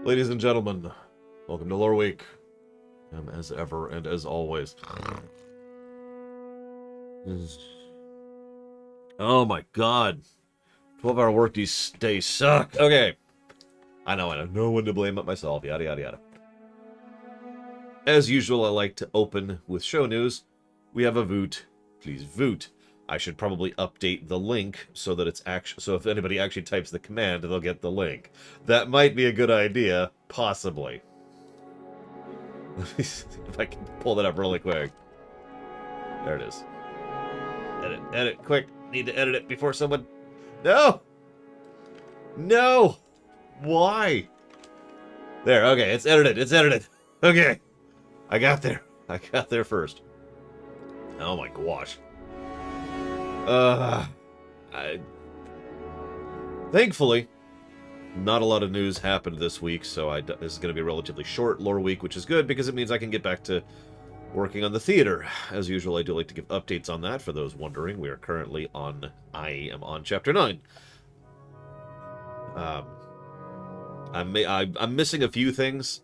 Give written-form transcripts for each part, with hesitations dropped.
Ladies and gentlemen, welcome to Loreweek. As ever and as always. Oh my god. 12-hour work days suck. Okay. I know. No one to blame but myself. Yada, yada, yada. As usual, I like to open with show news. We have a Voot. Please Voot. I should probably update the link so that it's actually, so if anybody actually types the command, they'll get the link. That might be a good idea, possibly. Let me see if I can pull that up really quick. There it is. Edit, quick. Need to edit it before someone... No! No! Why? There, okay, it's edited. Okay. I got there first. Oh my gosh. Thankfully, not a lot of news happened this week, so this is going to be a relatively short lore week, which is good because it means I can get back to working on the theater. As usual, I do like to give updates on that. For those wondering, we are currently on... I am on Chapter 9. I'm missing a few things.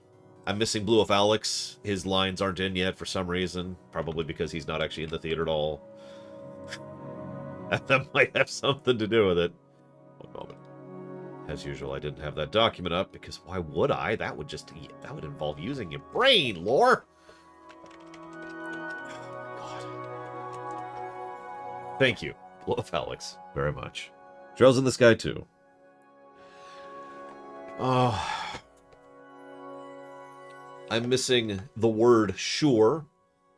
I'm missing Blue of Alex. His lines aren't in yet for some reason. Probably because he's not actually in the theater at all. That might have something to do with it. One moment. As usual, I didn't have that document up, because why would I? That would involve using your brain, Lore! God. Thank you, Blue of Alex, very much. Trails in the Sky, too. I'm missing the word sure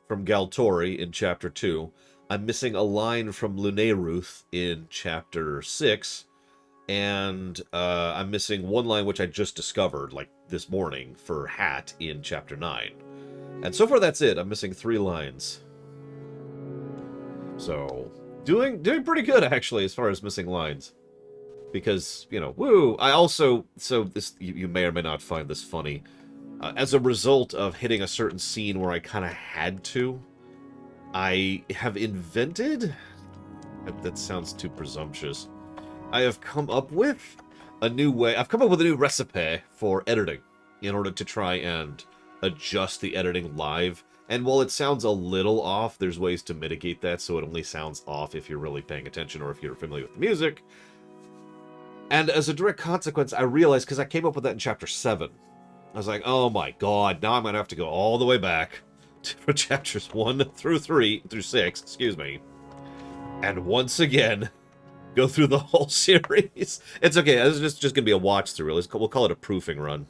from Galtori in Chapter 2. I'm missing a line from Luneruth in Chapter 6. And I'm missing one line which I just discovered, like, this morning, for Hat in Chapter 9. And so far that's it. I'm missing 3 lines. So, doing pretty good, actually, as far as missing lines. Because, you know, woo! I also... So, this you may or may not find this funny. As a result of hitting a certain scene where I kind of had to, I have invented... That sounds too presumptuous. I have come up with a new way... I've come up with a new recipe for editing in order to try and adjust the editing live. And while it sounds a little off, there's ways to mitigate that so it only sounds off if you're really paying attention or if you're familiar with the music. And as a direct consequence, I realized, because I came up with that in Chapter 7, I was like, oh my god, now I'm going to have to go all the way back for Chapters 1 through 6, excuse me. And once again... go through the whole series. It's okay. This is just going to be a watch through. We'll call it a proofing run.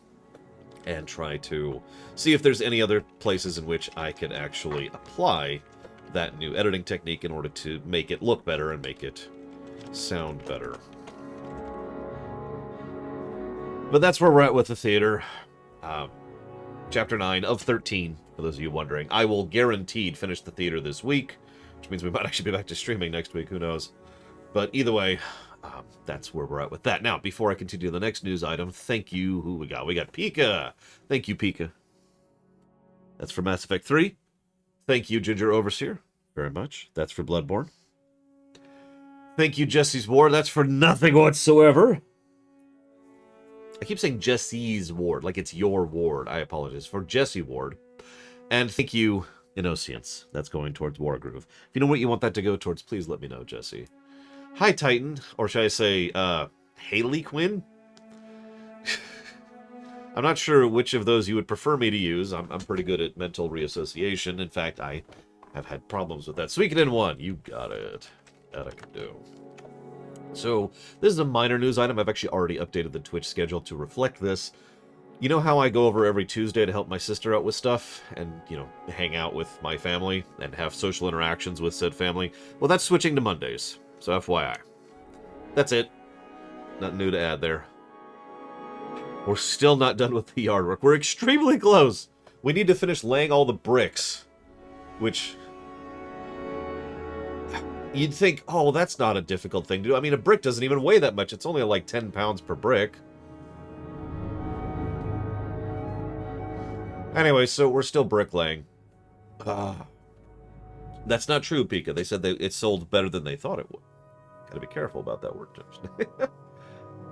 And try to see if there's any other places in which I can actually apply that new editing technique in order to make it look better and make it sound better. But that's where we're at with the theater. Chapter 9 of 13, for those of you wondering. I will guaranteed finish the theater this week, which means we might actually be back to streaming next week. Who knows? But either way, that's where we're at with that. Now, before I continue the next news item, thank you. Who we got? We got Pika. Thank you, Pika. That's for Mass Effect 3. Thank you, Ginger Overseer, very much. That's for Bloodborne. Thank you, Jesse's Ward. That's for nothing whatsoever. I keep saying Jesse's Ward, like it's your ward. I apologize. For Jesse Ward. And thank you, Innocence. That's going towards Wargroove. If you know what you want that to go towards, please let me know, Jesse. Hi, Titan. Or should I say, Haley Quinn? I'm not sure which of those you would prefer me to use. I'm pretty good at mental reassociation. In fact, I have had problems with that. Suikoden 1. You got it. That I can do. So, this is a minor news item. I've actually already updated the Twitch schedule to reflect this. You know how I go over every Tuesday to help my sister out with stuff? And, you know, hang out with my family and have social interactions with said family? Well, that's switching to Mondays. So FYI. That's it. Nothing new to add there. We're still not done with the yard work. We're extremely close. We need to finish laying all the bricks. Which... you'd think, oh, well, that's not a difficult thing to do. I mean, a brick doesn't even weigh that much. It's only like 10 pounds per brick. Anyway, so we're still bricklaying. That's not true, Pika. They said it sold better than they thought it would. Gotta be careful about that word.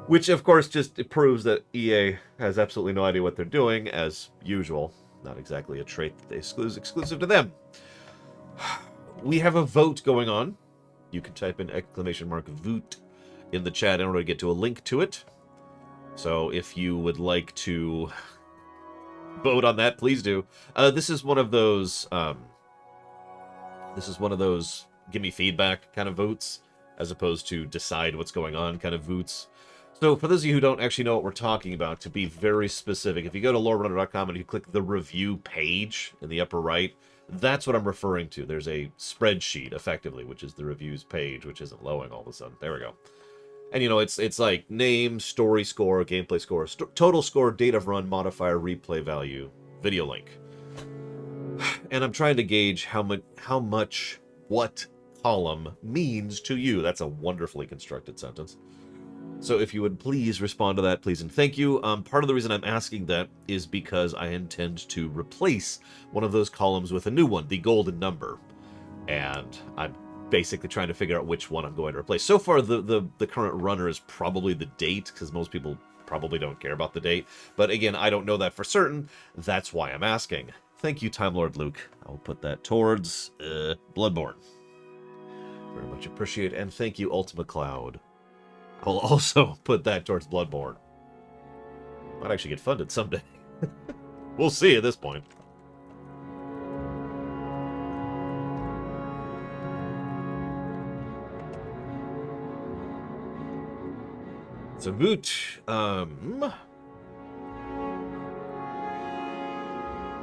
Which, of course, just it proves that EA has absolutely no idea what they're doing, as usual. Not exactly a trait that they exclusive to them. We have a vote going on. You can type in !Voot in the chat in order to get to a link to it. So if you would like to vote on that, please do. This is one of those give me feedback kind of votes, as opposed to decide what's going on kind of votes. So for those of you who don't actually know what we're talking about, to be very specific, if you go to loreweek.com and you click the review page in the upper right, that's what I'm referring to. There's a spreadsheet, effectively, which is the reviews page, which isn't loading all of a sudden. There we go. And, you know, it's like name, story score, gameplay score, total score, date of run, modifier, replay value, video link. And I'm trying to gauge how much what column means to you. That's a wonderfully constructed sentence. So if you would please respond to that, please and thank you. Part of the reason I'm asking that is because I intend to replace one of those columns with a new one, the golden number. And I'm basically trying to figure out which one I'm going to replace. So far, the current runner is probably the date, because most people probably don't care about the date. But again, I don't know that for certain. That's why I'm asking. Thank you, Time Lord Luke. I'll put that towards Bloodborne. Very much appreciate, and thank you, Ultima Cloud. I'll also put that towards Bloodborne. Might actually get funded someday. We'll see at this point. So Voot,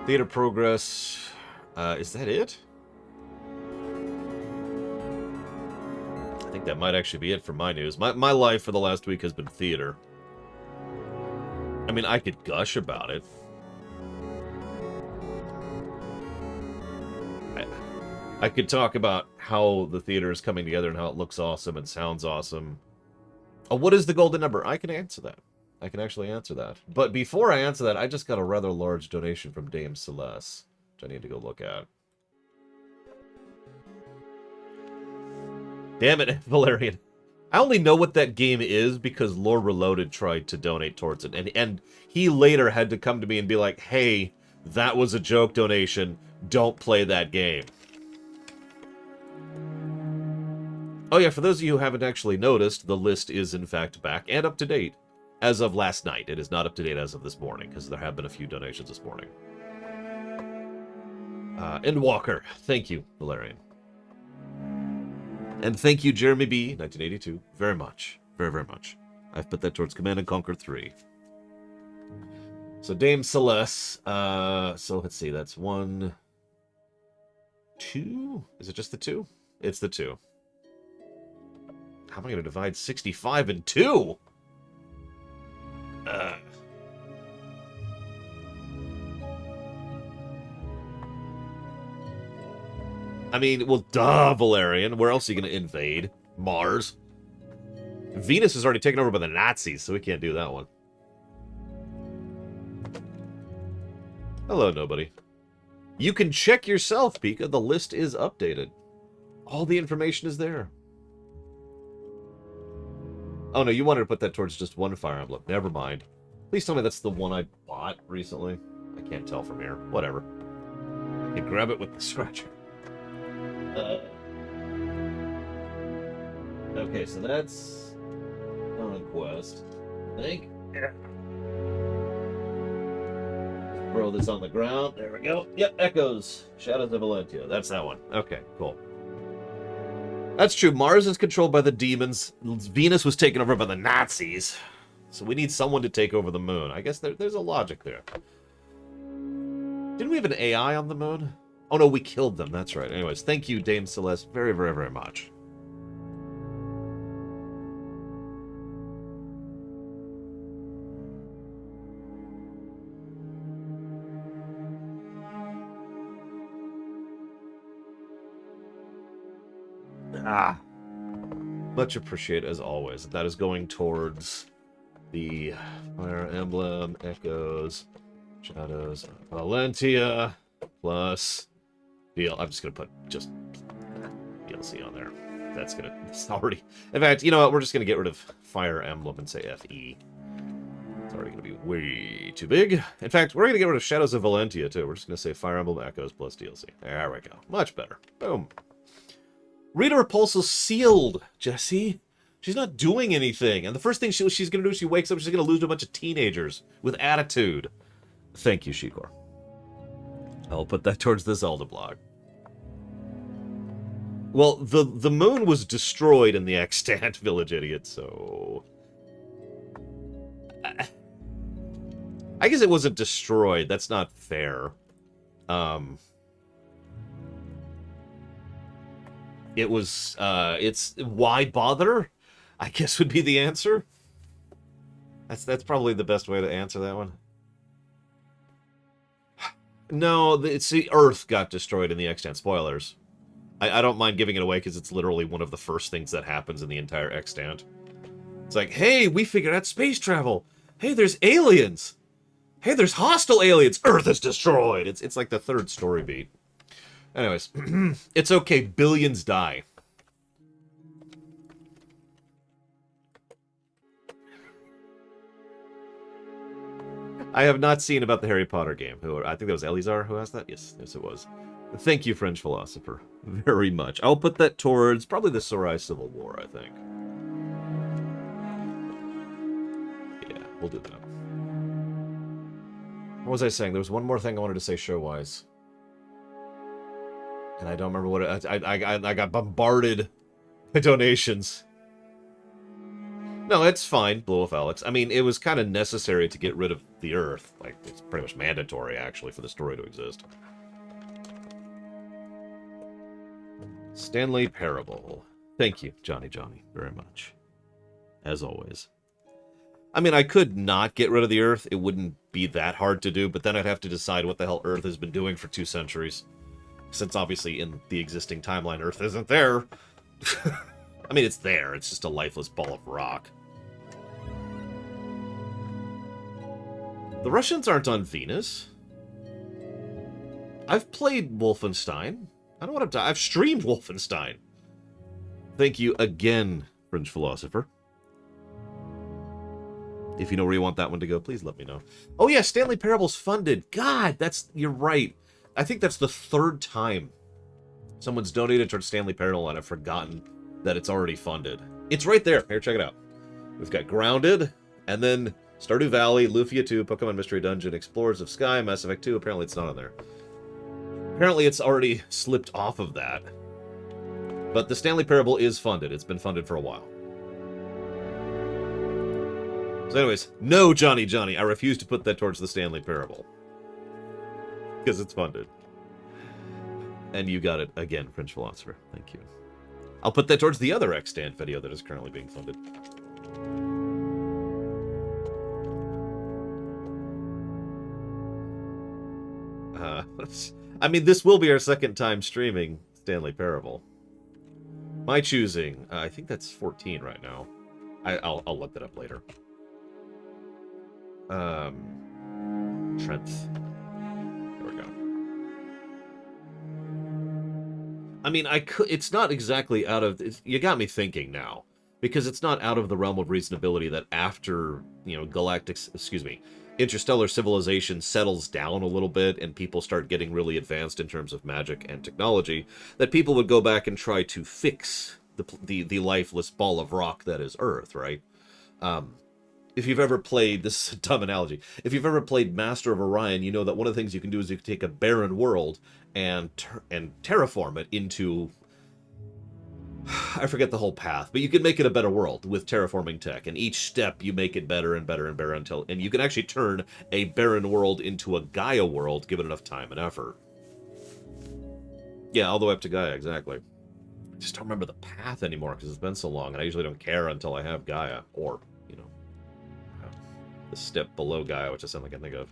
theater progress, is that it? I think that might actually be it for my news. My life for the last week has been theater. I mean, I could gush about it. I could talk about how the theater is coming together and how it looks awesome and sounds awesome. Oh, what is the golden number? I can answer that. I can actually answer that. But before I answer that, I just got a rather large donation from Dame Celeste, which I need to go look at. Damn it, Valerian. I only know what that game is because Lore Reloaded tried to donate towards it. And he later had to come to me and be like, hey, that was a joke donation. Don't play that game. Oh yeah, for those of you who haven't actually noticed, the list is in fact back and up to date as of last night. It is not up to date as of this morning, because there have been a few donations this morning. And Walker, thank you, Valerian. And thank you, Jeremy B, 1982, very much. Very, very much. I've put that towards Command & Conquer 3. So Dame Celeste, so let's see, that's 1, 2? Is it just the 2? It's the 2. How am I going to divide 65 in 2? I mean, well, duh, Valerian. Where else are you going to invade? Mars? Venus is already taken over by the Nazis, so we can't do that one. Hello, nobody. You can check yourself, Pika. The list is updated. All the information is there. Oh, no, you wanted to put that towards just one Fire Emblem. Never mind. Please tell me that's the one I bought recently. I can't tell from here. Whatever. I can grab it with the scratcher. Okay, so that's Conquest, I think. Yeah. Throw this on the ground. There we go. Yep, Echoes. Shadows of Valentia. That's that one. Okay, cool. That's true. Mars is controlled by the demons. Venus was taken over by the Nazis. So we need someone to take over the moon. I guess there's a logic there. Didn't we have an AI on the moon? Oh, no, we killed them. That's right. Anyways, thank you, Dame Celeste, very, very, very much. Much appreciated, as always. That is going towards the Fire Emblem, Echoes, Shadows, Valentia, plus... I'm just going to put just DLC on there. that's gonna... It's already... In fact, you know what? We're just gonna get rid of Fire Emblem and say FE. It's already gonna be way too big. In fact, we're gonna get rid of Shadows of Valentia, too. We're just gonna say Fire Emblem Echoes plus DLC. There we go. Much better. Boom. Rita Repulsa's sealed, Jesse. She's not doing anything. And the first thing she's gonna do, she wakes up, she's gonna lose to a bunch of teenagers with attitude. Thank you, Shikor. I'll put that towards the Zelda blog. Well, the moon was destroyed in the Extant, Village Idiot, so... I guess it wasn't destroyed. That's not fair. It was, it's... Why bother? I guess would be the answer. That's probably the best way to answer that one. No, it's the Earth got destroyed in the Extant. Spoilers. I don't mind giving it away because it's literally one of the first things that happens in the entire Extant. It's like, hey, we figured out space travel. Hey, there's aliens. Hey, there's hostile aliens. Earth is destroyed. It's like the third story beat. Anyways, it's okay. Billions die. I have not seen about the Harry Potter game. I think that was Elizar who asked that. Yes, it was. Thank you, French philosopher, very much. I'll put that towards probably the Sarai Civil War, I think. Yeah, we'll do that. What was I saying? There was one more thing I wanted to say show-wise. And I don't remember what it... I got bombarded by donations. No, it's fine, Blue Wolf Alex. I mean, it was kind of necessary to get rid of the Earth. Like, it's pretty much mandatory, actually, for the story to exist. Stanley Parable. Thank you, Johnny, very much. As always. I mean, I could not get rid of the Earth. It wouldn't be that hard to do, but then I'd have to decide what the hell Earth has been doing for 2 centuries. Since, obviously, in the existing timeline, Earth isn't there. I mean, it's there. It's just a lifeless ball of rock. The Russians aren't on Venus. I've played Wolfenstein. I don't want to... I've streamed Wolfenstein. Thank you again, Fringe Philosopher. If you know where you want that one to go, please let me know. Oh yeah, Stanley Parable's funded. God, you're right. I think that's the 3rd time someone's donated towards Stanley Parable and I've forgotten that it's already funded. It's right there. Here, check it out. We've got Grounded, and then Stardew Valley, Lufia 2, Pokemon Mystery Dungeon, Explorers of Sky, Mass Effect 2. Apparently it's not on there. Apparently it's already slipped off of that. But the Stanley Parable is funded. It's been funded for a while. So anyways, no, Johnny, I refuse to put that towards the Stanley Parable. Because it's funded. And you got it again, French Philosopher. Thank you. I'll put that towards the other Extant video that is currently being funded. I mean, this will be our 2nd time streaming Stanley Parable. My choosing. I think that's 14 right now. I'll look that up later. Trent. There we go. I mean, it's not exactly out of... You got me thinking now. Because it's not out of the realm of reasonability that after, interstellar civilization settles down a little bit and people start getting really advanced in terms of magic and technology, that people would go back and try to fix the lifeless ball of rock that is Earth, right? If you've ever played, this is a dumb analogy, if you've ever played Master of Orion, you know that one of the things you can do is you can take a barren world and terraform it into... I forget the whole path, but you can make it a better world with terraforming tech, and each step you make it better and better and better and you can actually turn a barren world into a Gaia world given enough time and effort. Yeah, all the way up to Gaia, exactly. I just don't remember the path anymore because it's been so long, and I usually don't care until I have Gaia, or, the step below Gaia, which is something I can think of.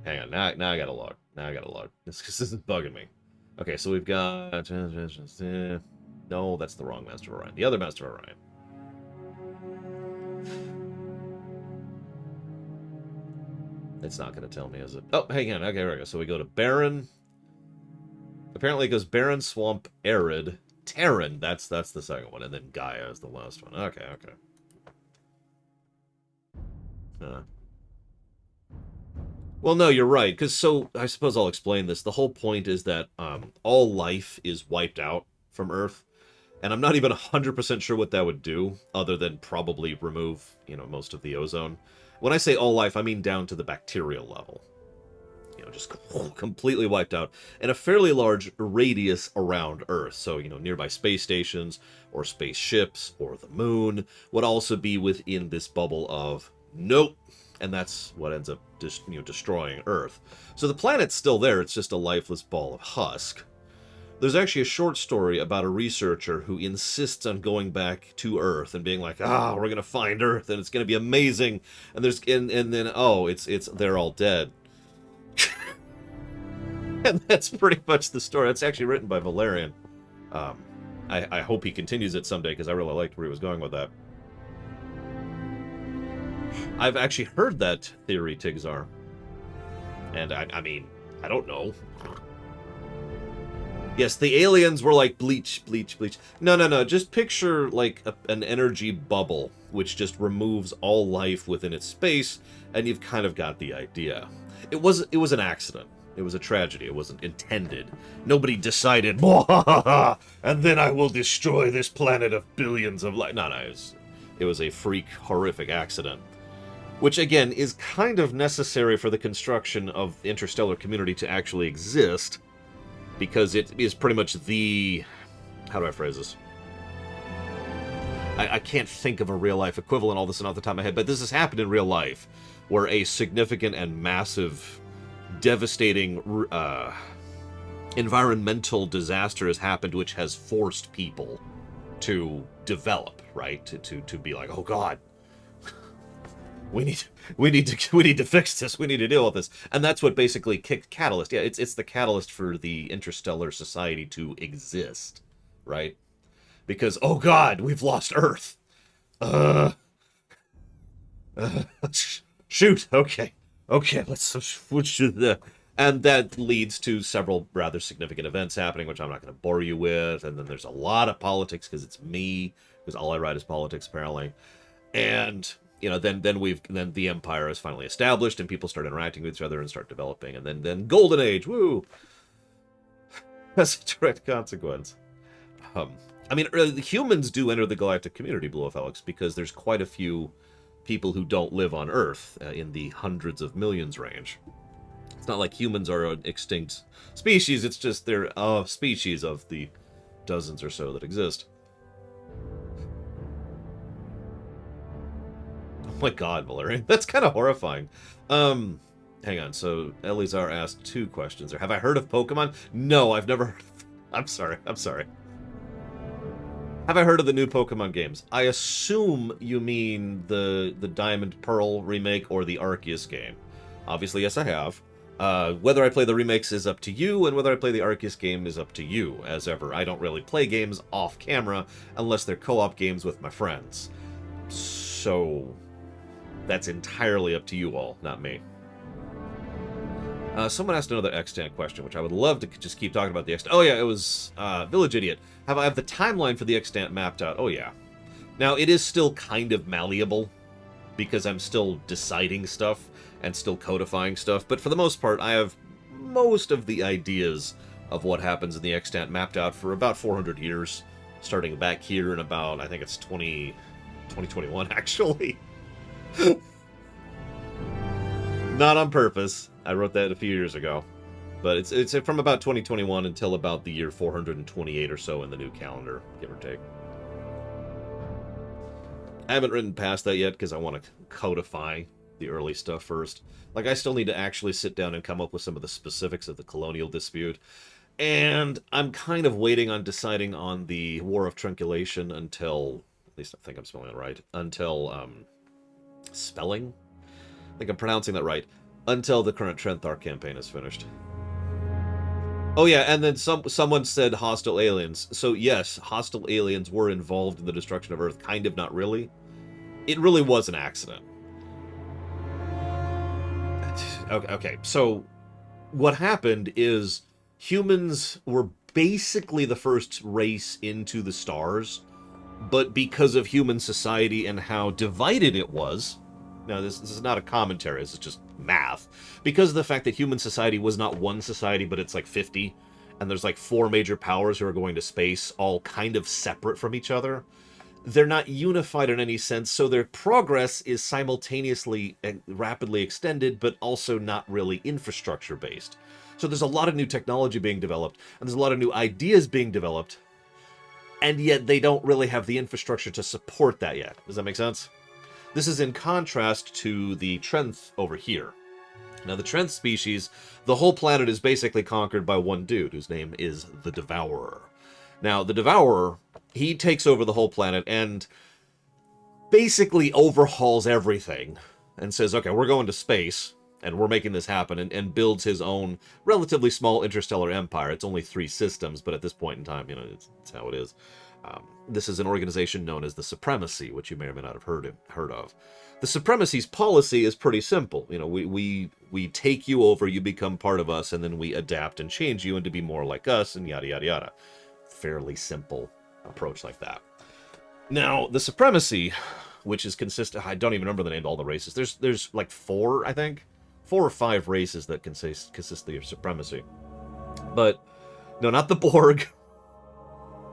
Hang on, now I gotta log. This is bugging me. Okay, so we've got... No, that's the wrong Master of Orion. The other Master of Orion. It's not going to tell me, is it? Oh, hang on. Okay, there we go. So we go to Barren. Apparently it goes Barren, Swamp, Arid, Terran. That's the second one. And then Gaia is the last one. Okay, okay. Well, no, you're right. Because, so, I suppose I'll explain this. The whole point is that all life is wiped out from Earth. And I'm not even 100% sure what that would do, other than probably remove, most of the ozone. When I say all life, I mean down to the bacterial level. Just completely wiped out. And a fairly large radius around Earth. So, nearby space stations, or spaceships, or the moon, would also be within this bubble of, nope. And that's what ends up destroying Earth. So the planet's still there, it's just a lifeless ball of husk. There's actually a short story about a researcher who insists on going back to Earth and being like, we're gonna find Earth and it's gonna be amazing. And then it's they're all dead. And that's pretty much the story. That's actually written by Valerian. I hope he continues it someday because I really liked where he was going with that. I've actually heard that theory, Tigzar. And I mean, I don't know. Yes, the aliens were like, bleach, bleach, bleach. No. Just picture, like, an energy bubble, which just removes all life within its space, and you've kind of got the idea. It was an accident. It was a tragedy. It wasn't intended. Nobody decided, and then I will destroy this planet of billions of life. No, it was a freak, horrific accident. Which, again, is kind of necessary for the construction of the interstellar community to actually exist. Because it is pretty much the... How do I phrase this? I can't think of a real-life equivalent all this off the top of my head, but this has happened in real life, where a significant and massive, devastating environmental disaster has happened, which has forced people to develop, right? To be like, oh God, we need to fix this. We need to deal with this. And that's what basically kicked Catalyst. Yeah, it's the catalyst for the interstellar society to exist, right? Because, oh God, we've lost Earth. Shoot. Okay, let's switch to the... And that leads to several rather significant events happening, which I'm not going to bore you with. And then there's a lot of politics because it's me, because all I write is politics, apparently. And... then the Empire is finally established, and people start interacting with each other and start developing, and then Golden Age, woo! As a direct consequence. I mean, the humans do enter the galactic community, Blue Felix, because there's quite a few people who don't live on Earth in the hundreds of millions range. It's not like humans are an extinct species, it's just they're a species of the dozens or so that exist. Oh my God, Valerian. That's kind of horrifying. Hang on. So, Elizar asked 2 questions there. Have I heard of Pokemon? No, I've never heard of... I'm sorry. Have I heard of the new Pokemon games? I assume you mean the Diamond Pearl remake or the Arceus game. Obviously, yes, I have. Whether I play the remakes is up to you, and whether I play the Arceus game is up to you. As ever, I don't really play games off camera unless they're co-op games with my friends. So... that's entirely up to you all, not me. Someone asked another Extant question, which I would love to just keep talking about the Extant. Oh yeah, it was Village Idiot. I have the timeline for the Extant mapped out? Oh yeah. Now, it is still kind of malleable, because I'm still deciding stuff and still codifying stuff, but for the most part, I have most of the ideas of what happens in the Extant mapped out for about 400 years, starting back here in about, I think it's 2021, actually. Not on purpose. I wrote that a few years ago. But it's from about 2021 until about the year 428 or so in the new calendar, give or take. I haven't written past that yet because I want to codify the early stuff first. Like, I still need to actually sit down and come up with some of the specifics of the colonial dispute. And I'm kind of waiting on deciding on the War of Trinculation until... at least I think I'm spelling it right. Until, spelling? I think I'm pronouncing that right. Until the current Trenthar campaign is finished. Oh yeah, and then someone said hostile aliens. So yes, hostile aliens were involved in the destruction of Earth. Kind of, not really. It really was an accident. Okay, so what happened is humans were basically the first race into the stars, but because of human society and how divided it was, now this is not a commentary, this is just math, because of the fact that human society was not one society, but it's like 50, and there's like 4 major powers who are going to space, all kind of separate from each other. They're not unified in any sense, so their progress is simultaneously and rapidly extended, but also not really infrastructure-based. So there's a lot of new technology being developed, and there's a lot of new ideas being developed, and yet they don't really have the infrastructure to support that yet. Does that make sense? This is in contrast to the Trenth over here. Now, the Trenth species, the whole planet is basically conquered by one dude, whose name is the Devourer. Now, the Devourer, he takes over the whole planet and basically overhauls everything and says, okay, we're going to space, and we're making this happen, and builds his own relatively small interstellar empire. It's only 3 systems, but at this point in time, you know, it's how it is. This is an organization known as the Supremacy, which you may or may not have heard of. The Supremacy's policy is pretty simple. You know, we take you over, you become part of us, and then we adapt and change you into be more like us, and yada, yada, yada. Fairly simple approach like that. Now, the Supremacy, which is consistent, I don't even remember the name of all the races. There's like 4, I think. 4 or 5 races that consist of the Supremacy. But, no, not the Borg.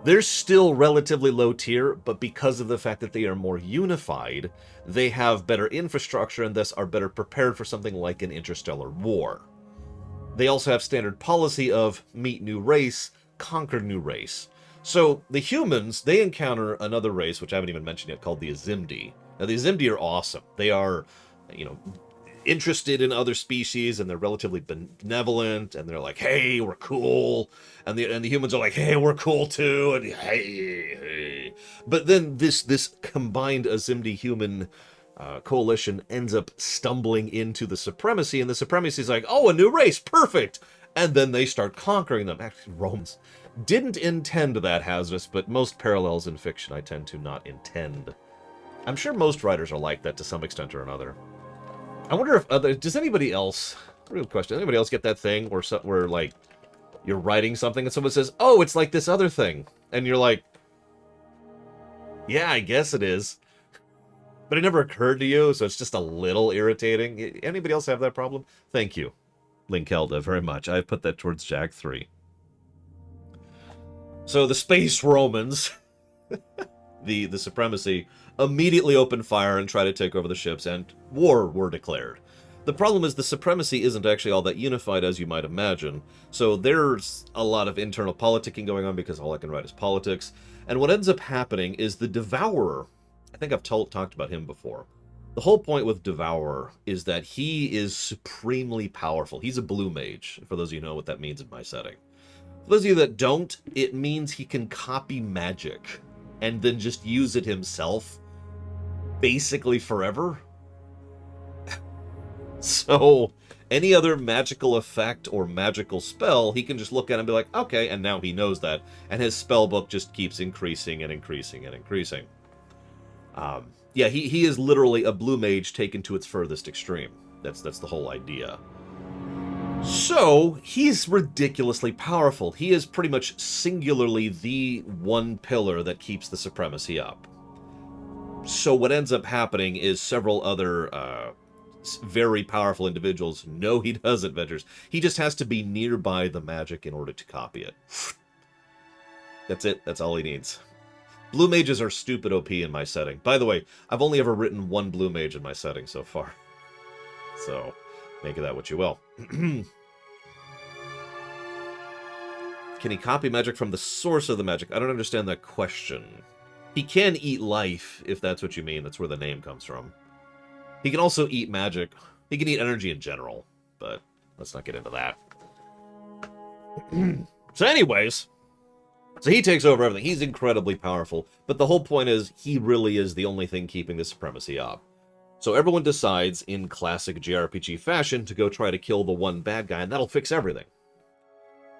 They're still relatively low tier, but because of the fact that they are more unified, they have better infrastructure and thus are better prepared for something like an interstellar war. They also have standard policy of meet new race, conquer new race. So the humans, they encounter another race, which I haven't even mentioned yet, called the Azimdi. Now, the Azimdi are awesome. They are, you know, interested in other species, and they're relatively benevolent, and they're like, hey, we're cool, and the humans are like, hey, we're cool too, and hey. But then this combined Azimdi human coalition ends up stumbling into the Supremacy, and the Supremacy is like, oh, a new race, perfect, and then they start conquering them. Actually, Romans didn't intend that, Hazardous, but most parallels in fiction I tend to not intend. I'm sure most writers are like that to some extent or another. I wonder if does anybody else, real question, anybody else get that thing where like you're writing something and someone says, oh, it's like this other thing, and you're like, yeah, I guess it is, but it never occurred to you, so it's just a little irritating. Anybody else have that problem? Thank you, Linkelda, very much. I've put that towards Jack 3. So the Space Romans, the Supremacy, immediately open fire and try to take over the ships, and war were declared. The problem is the Supremacy isn't actually all that unified as you might imagine, so there's a lot of internal politicking going on because all I can write is politics, and what ends up happening is the Devourer, I think I've talked about him before. The whole point with Devourer is that he is supremely powerful. He's a blue mage, for those of you who know what that means in my setting. For those of you that don't, it means he can copy magic and then just use it himself basically forever. So any other magical effect or magical spell, he can just look at it and be like, okay, and now he knows that, and his spell book just keeps increasing and increasing and increasing. Yeah, he is literally a blue mage taken to its furthest extreme. That's the whole idea. So, he's ridiculously powerful. He is pretty much singularly the one pillar that keeps the Supremacy up. So what ends up happening is several other very powerful individuals know he does adventures. He just has to be nearby the magic in order to copy it. That's it. That's all he needs. Blue mages are stupid OP in my setting. By the way, I've only ever written 1 blue mage in my setting so far. So, make of that what you will. Can he copy magic from the source of the magic? I don't understand that question. He can eat life, if that's what you mean. That's where the name comes from. He can also eat magic. He can eat energy in general, but let's not get into that. So anyways, so he takes over everything. He's incredibly powerful, but the whole point is he really is the only thing keeping the Supremacy up. So everyone decides, in classic JRPG fashion, to go try to kill the one bad guy, and that'll fix everything.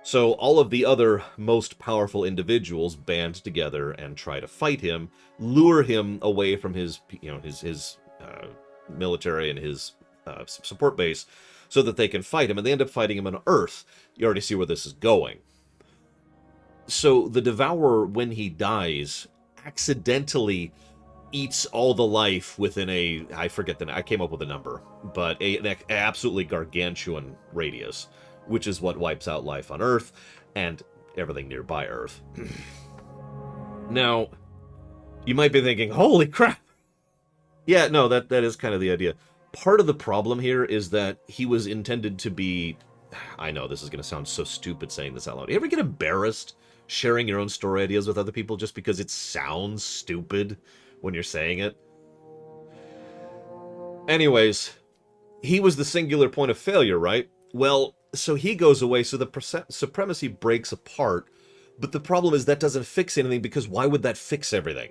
So all of the other most powerful individuals band together and try to fight him, lure him away from his, his military and his support base, so that they can fight him, and they end up fighting him on Earth. You already see where this is going. So the Devourer, when he dies, accidentally eats all the life within a, I forget the, I came up with a number, but an absolutely gargantuan radius, which is what wipes out life on Earth and everything nearby Earth. Now, you might be thinking, holy crap! Yeah, no, that is kind of the idea. Part of the problem here is that he was intended to be... I know, this is going to sound so stupid saying this out loud. You ever get embarrassed sharing your own story ideas with other people just because it sounds stupid when you're saying it? Anyways, he was the singular point of failure, right? Well, so he goes away, so the supremacy breaks apart, but the problem is that doesn't fix anything, because why would that fix everything?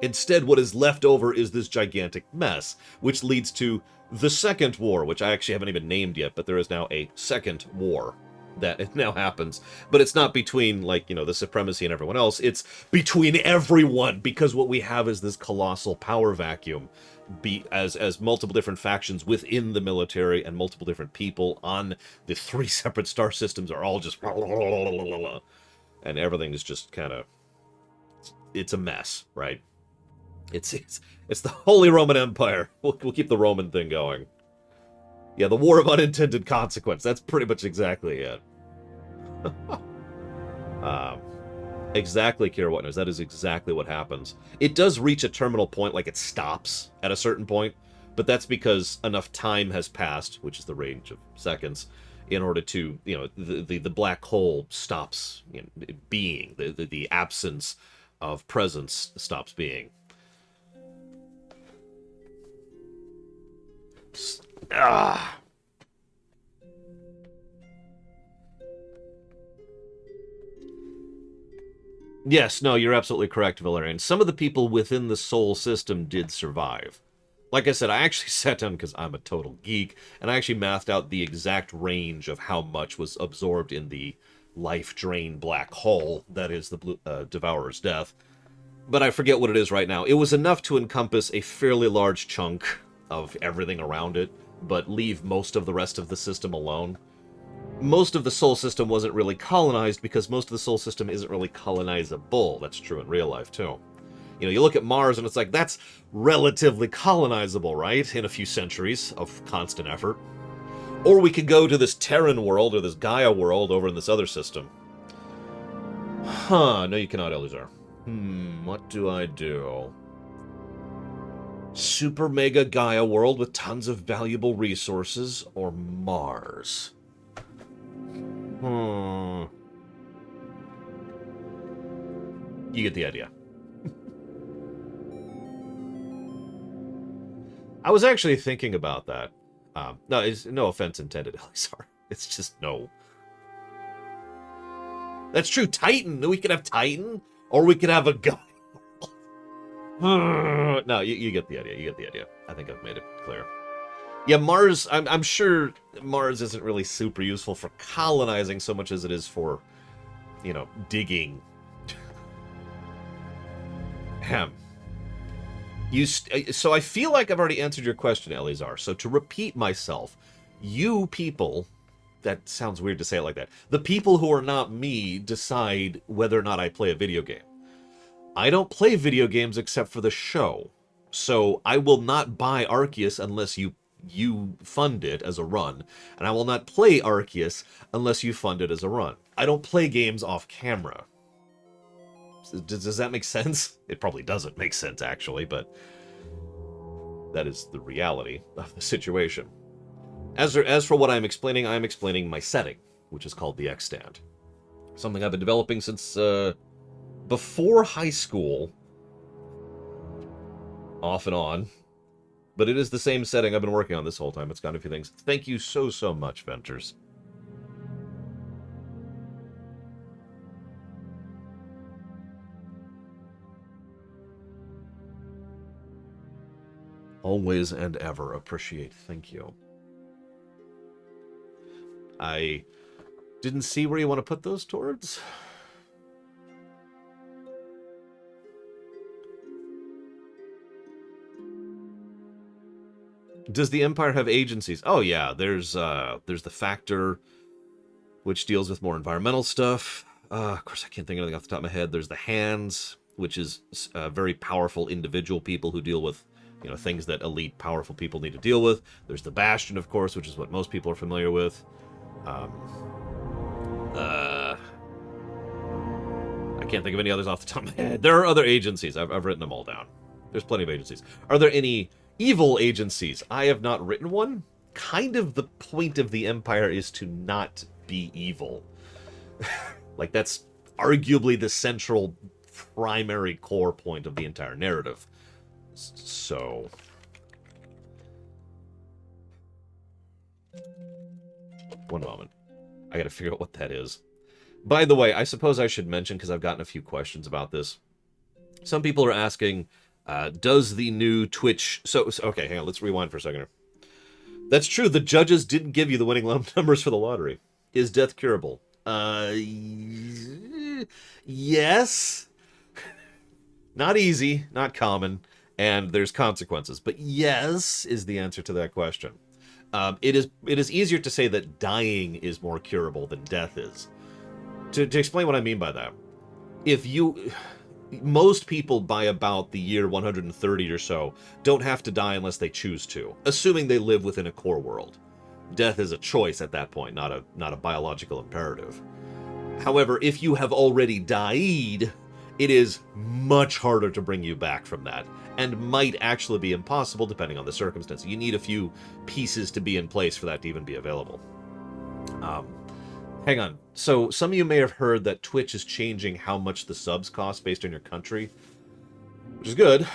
Instead, what is left over is this gigantic mess, which leads to the Second War, which I actually haven't even named yet, but there is now a Second War that it now happens. But it's not between, like, you know, the supremacy and everyone else. It's between everyone, because what we have is this colossal power vacuum, as multiple different factions within the military and multiple different people on the 3 separate star systems are all just... and everything is just kind of... It's a mess, right? It's the Holy Roman Empire. We'll keep the Roman thing going. Yeah, the War of Unintended Consequence. That's pretty much exactly it. Exactly, Kira Witness. That is exactly what happens. It does reach a terminal point, like it stops at a certain point, but that's because enough time has passed, which is the range of seconds, in order to, you know, the black hole stops, you know, being. The absence of presence stops being. Ah. Yes, no, you're absolutely correct, Valerian. Some of the people within the Sol system did survive. Like I said, I actually sat down, because I'm a total geek, and I actually mathed out the exact range of how much was absorbed in the life-drain black hole that is the Devourer's death. But I forget what it is right now. It was enough to encompass a fairly large chunk of everything around it, but leave most of the rest of the system alone. Most of the Sol system wasn't really colonized, because most of the Sol system isn't really colonizable. That's true in real life, too. You know, you look at Mars, and it's like, that's relatively colonizable, right? In a few centuries of constant effort. Or we could go to this Terran world, or this Gaia world, over in this other system. Huh, no you cannot, Elizar. What do I do? Super Mega Gaia world with tons of valuable resources, or Mars? You get the idea. I was actually thinking about that. No, it's no offense intended, Elizar. It's just no. That's true. Titan. We could have Titan, or we could have a Gaia. No, you get the idea. You get the idea. I think I've made it clear. Yeah, Mars, I'm sure Mars isn't really super useful for colonizing so much as it is for, you know, digging. So I feel like I've already answered your question, Elizar. So to repeat myself, you people, that sounds weird to say it like that, the people who are not me decide whether or not I play a video game. I don't play video games except for the show. So I will not buy Arceus unless you fund it as a run, and I will not play Arceus unless you fund it as a run. I don't play games off camera. Does that make sense? It probably doesn't make sense, actually, but that is the reality of the situation. As for what I'm explaining my setting, which is called the Extant. Something I've been developing since before high school, off and on. But it is the same setting I've been working on this whole time. It's got a few things. Thank you so much, Venters. Always and ever appreciate. Thank you. I didn't see where you want to put those towards. Does the Empire have agencies? Oh yeah, there's the Factor, which deals with more environmental stuff. Of course, I can't think of anything off the top of my head. There's the Hands, which is very powerful individual people who deal with, you know, things that elite, powerful people need to deal with. There's the Bastion, of course, which is what most people are familiar with. I can't think of any others off the top of my head. There are other agencies. I've written them all down. There's plenty of agencies. Are there any evil agencies? I have not written one. Kind of the point of the Empire is to not be evil. Like, that's arguably the central primary core point of the entire narrative. So... one moment. I gotta figure out what that is. By the way, I suppose I should mention, because I've gotten a few questions about this. Some people are asking, does the new Twitch... So, okay, hang on, let's rewind for a second here. That's true, the judges didn't give you the winning numbers for the lottery. Is death curable? Yes. Not easy, not common, and there's consequences. But yes is the answer to that question. It is easier to say that dying is more curable than death is. To explain what I mean by that, most people by about the year 130 or so don't have to die unless they choose to, assuming they live within a core world. Death is a choice at that point, not a biological imperative. However, if you have already died, it is much harder to bring you back from that, and might actually be impossible depending on the circumstance. You need a few pieces to be in place for that to even be available. Hang on. So some of you may have heard that Twitch is changing how much the subs cost based on your country, which is good.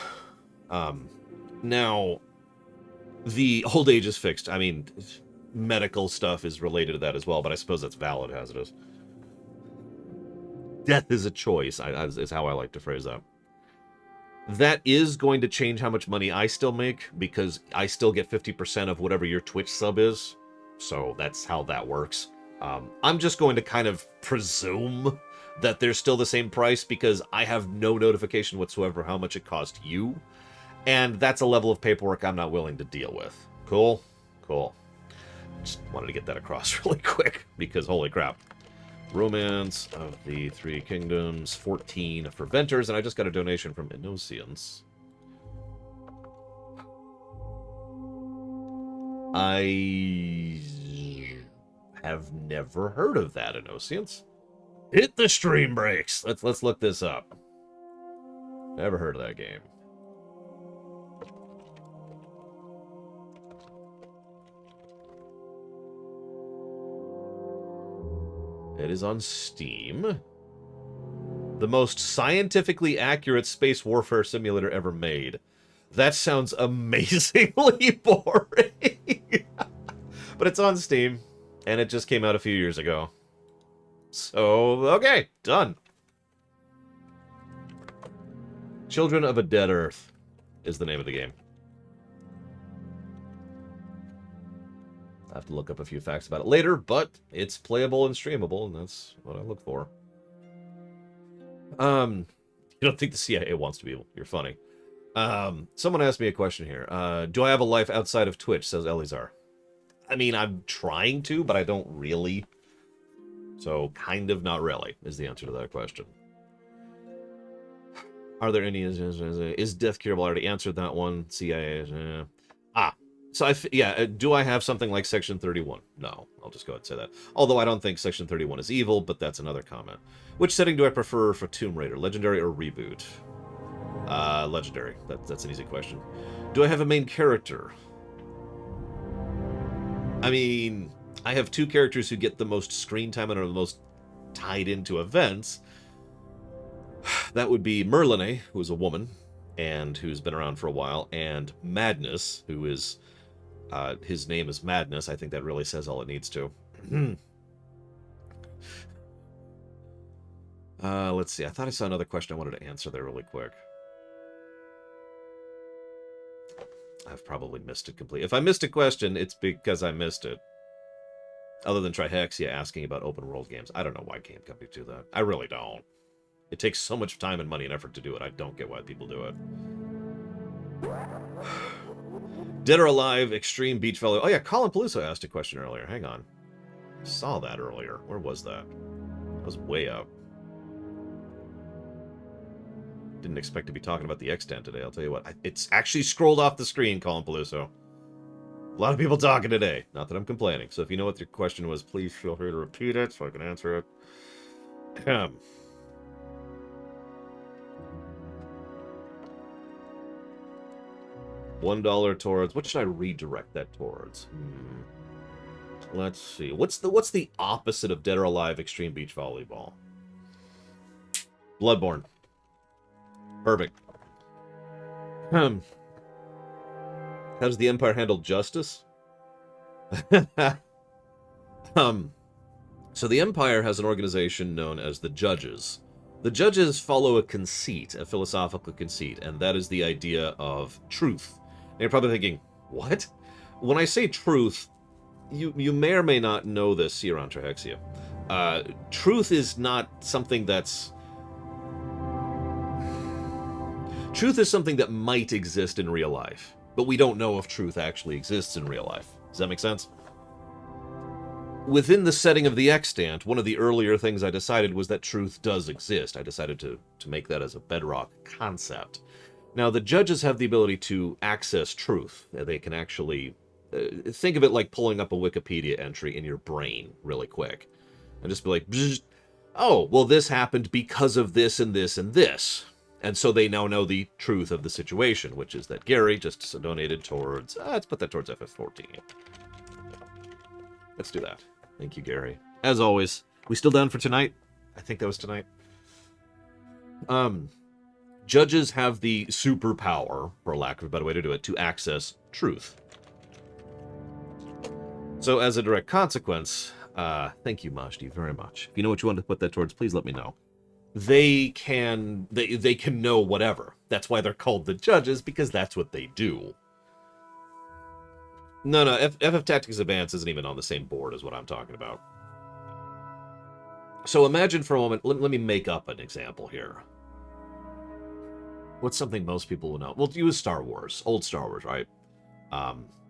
Now, the old age is fixed. I mean, medical stuff is related to that as well, but I suppose that's valid as it is. Death is a choice, is how I like to phrase that. That is going to change how much money I still make, because I still get 50% of whatever your Twitch sub is. So that's how that works. I'm just going to kind of presume that they're still the same price, because I have no notification whatsoever how much it cost you. And that's a level of paperwork I'm not willing to deal with. Cool? Cool. Just wanted to get that across really quick, because holy crap. Romance of the Three Kingdoms, 14 for Venters, and I just got a donation from Innocence. I have never heard of that, Innocence. Hit the stream brakes. Let's look this up. Never heard of that game. It is on Steam. The most scientifically accurate space warfare simulator ever made. That sounds amazingly boring. But it's on Steam, and it just came out a few years ago. So, okay, done. Children of a Dead Earth is the name of the game. I have to look up a few facts about it later, but it's playable and streamable, and that's what I look for. You don't think the CIA wants to be evil? You're funny. Someone asked me a question here. Do I have a life outside of Twitch, says Elizar. I mean, I'm trying to, but I don't really. So, kind of not really, is the answer to that question. Are there any... Is death curable? I already answered that one. CIA... So, do I have something like Section 31? No, I'll just go ahead and say that. Although I don't think Section 31 is evil, but that's another comment. Which setting do I prefer for Tomb Raider, Legendary or Reboot? Legendary. That's an easy question. Do I have a main character? I mean, I have two characters who get the most screen time and are the most tied into events. That would be Merlene, who is a woman, and who's been around for a while, and Madness, who is... his name is Madness. I think that really says all it needs to. Let's see. I thought I saw another question I wanted to answer there really quick. I've probably missed it completely. If I missed a question, it's because I missed it. Other than Trihexia asking about open world games. I don't know why game companies do that. I really don't. It takes so much time and money and effort to do it. I don't get why people do it. Dead or Alive, Extreme Beach Volley. Oh yeah, Colin Peluso asked a question earlier. Hang on. I saw that earlier. Where was that? That was way up. Didn't expect to be talking about the Extant today, I'll tell you what. It's actually scrolled off the screen, Colin Peluso. A lot of people talking today. Not that I'm complaining. So if you know what your question was, please feel free to repeat it so I can answer it. $1 towards... What should I redirect that towards? Let's see. What's the opposite of Dead or Alive Extreme Beach Volleyball? Bloodborne. Perfect. How does the Empire handle justice? So the Empire has an organization known as the Judges. The Judges follow a conceit, a philosophical conceit, and that is the idea of truth. And you're probably thinking, what? When I say truth, you may or may not know this here on Trahexia. Truth is not something that's... Truth is something that might exist in real life, but we don't know if truth actually exists in real life. Does that make sense? Within the setting of the Extant, one of the earlier things I decided was that truth does exist. I decided to make that as a bedrock concept. Now, the Judges have the ability to access truth. They can actually... think of it like pulling up a Wikipedia entry in your brain really quick. And just be like, oh, well, this happened because of this and this and this. And so they now know the truth of the situation, which is that Gary just donated towards... let's put that towards FF14. Let's do that. Thank you, Gary. As always, we still down for tonight? I think that was tonight. Judges have the superpower, for lack of a better way to do it, to access truth. So as a direct consequence, thank you, Majdi, very much. If you know what you want to put that towards, please let me know. They can know whatever. That's why they're called the Judges, because that's what they do. No, FF Tactics Advance isn't even on the same board as what I'm talking about. So imagine for a moment, let me make up an example here. What's something most people will know? We'll use Star Wars, old Star Wars, right?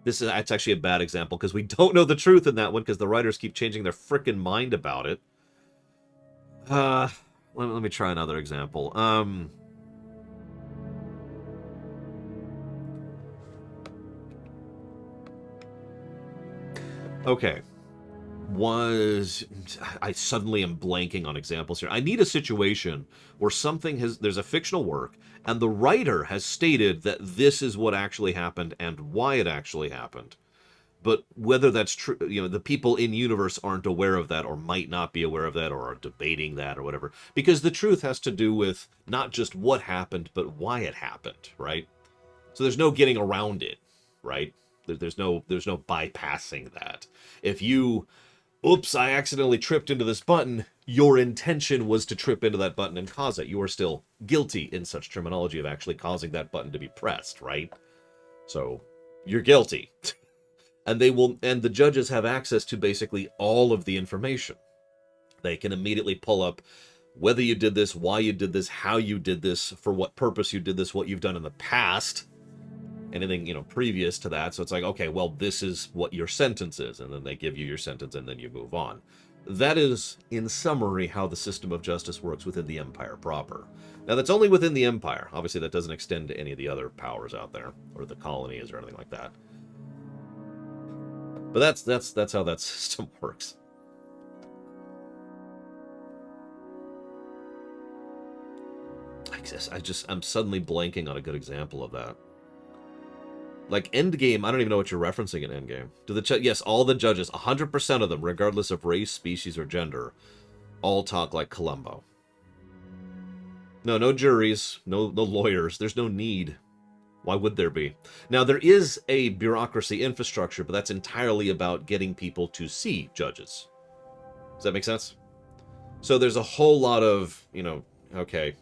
It's actually a bad example because we don't know the truth in that one because the writers keep changing their frickin' mind about it. Let me try another example. Okay. I suddenly am blanking on examples here. I need a situation where there's a fictional work, and the writer has stated that this is what actually happened and why it actually happened. But whether that's true, the people in universe aren't aware of that or might not be aware of that or are debating that or whatever. Because the truth has to do with not just what happened, but why it happened, right? So there's no getting around it, right? There's no bypassing that. If you, oops, I accidentally tripped into this button, your intention was to trip into that button and cause it. You are still guilty in such terminology of actually causing that button to be pressed, right? So you're guilty. And the Judges have access to basically all of the information. They can immediately pull up whether you did this, why you did this, how you did this, for what purpose you did this, what you've done in the past, anything, previous to that. So it's like, okay, well, this is what your sentence is. And then they give you your sentence and then you move on. That is, in summary, how the system of justice works within the Empire proper. Now, that's only within the Empire. Obviously, that doesn't extend to any of the other powers out there, or the colonies, or anything like that. But that's how that system works. I'm suddenly blanking on a good example of that. Like Endgame, I don't even know what you're referencing in Endgame. Yes, all the Judges, 100% of them, regardless of race, species, or gender, all talk like Columbo. No juries, no lawyers. There's no need. Why would there be? Now, there is a bureaucracy infrastructure, but that's entirely about getting people to see judges. Does that make sense? So there's a whole lot of, okay,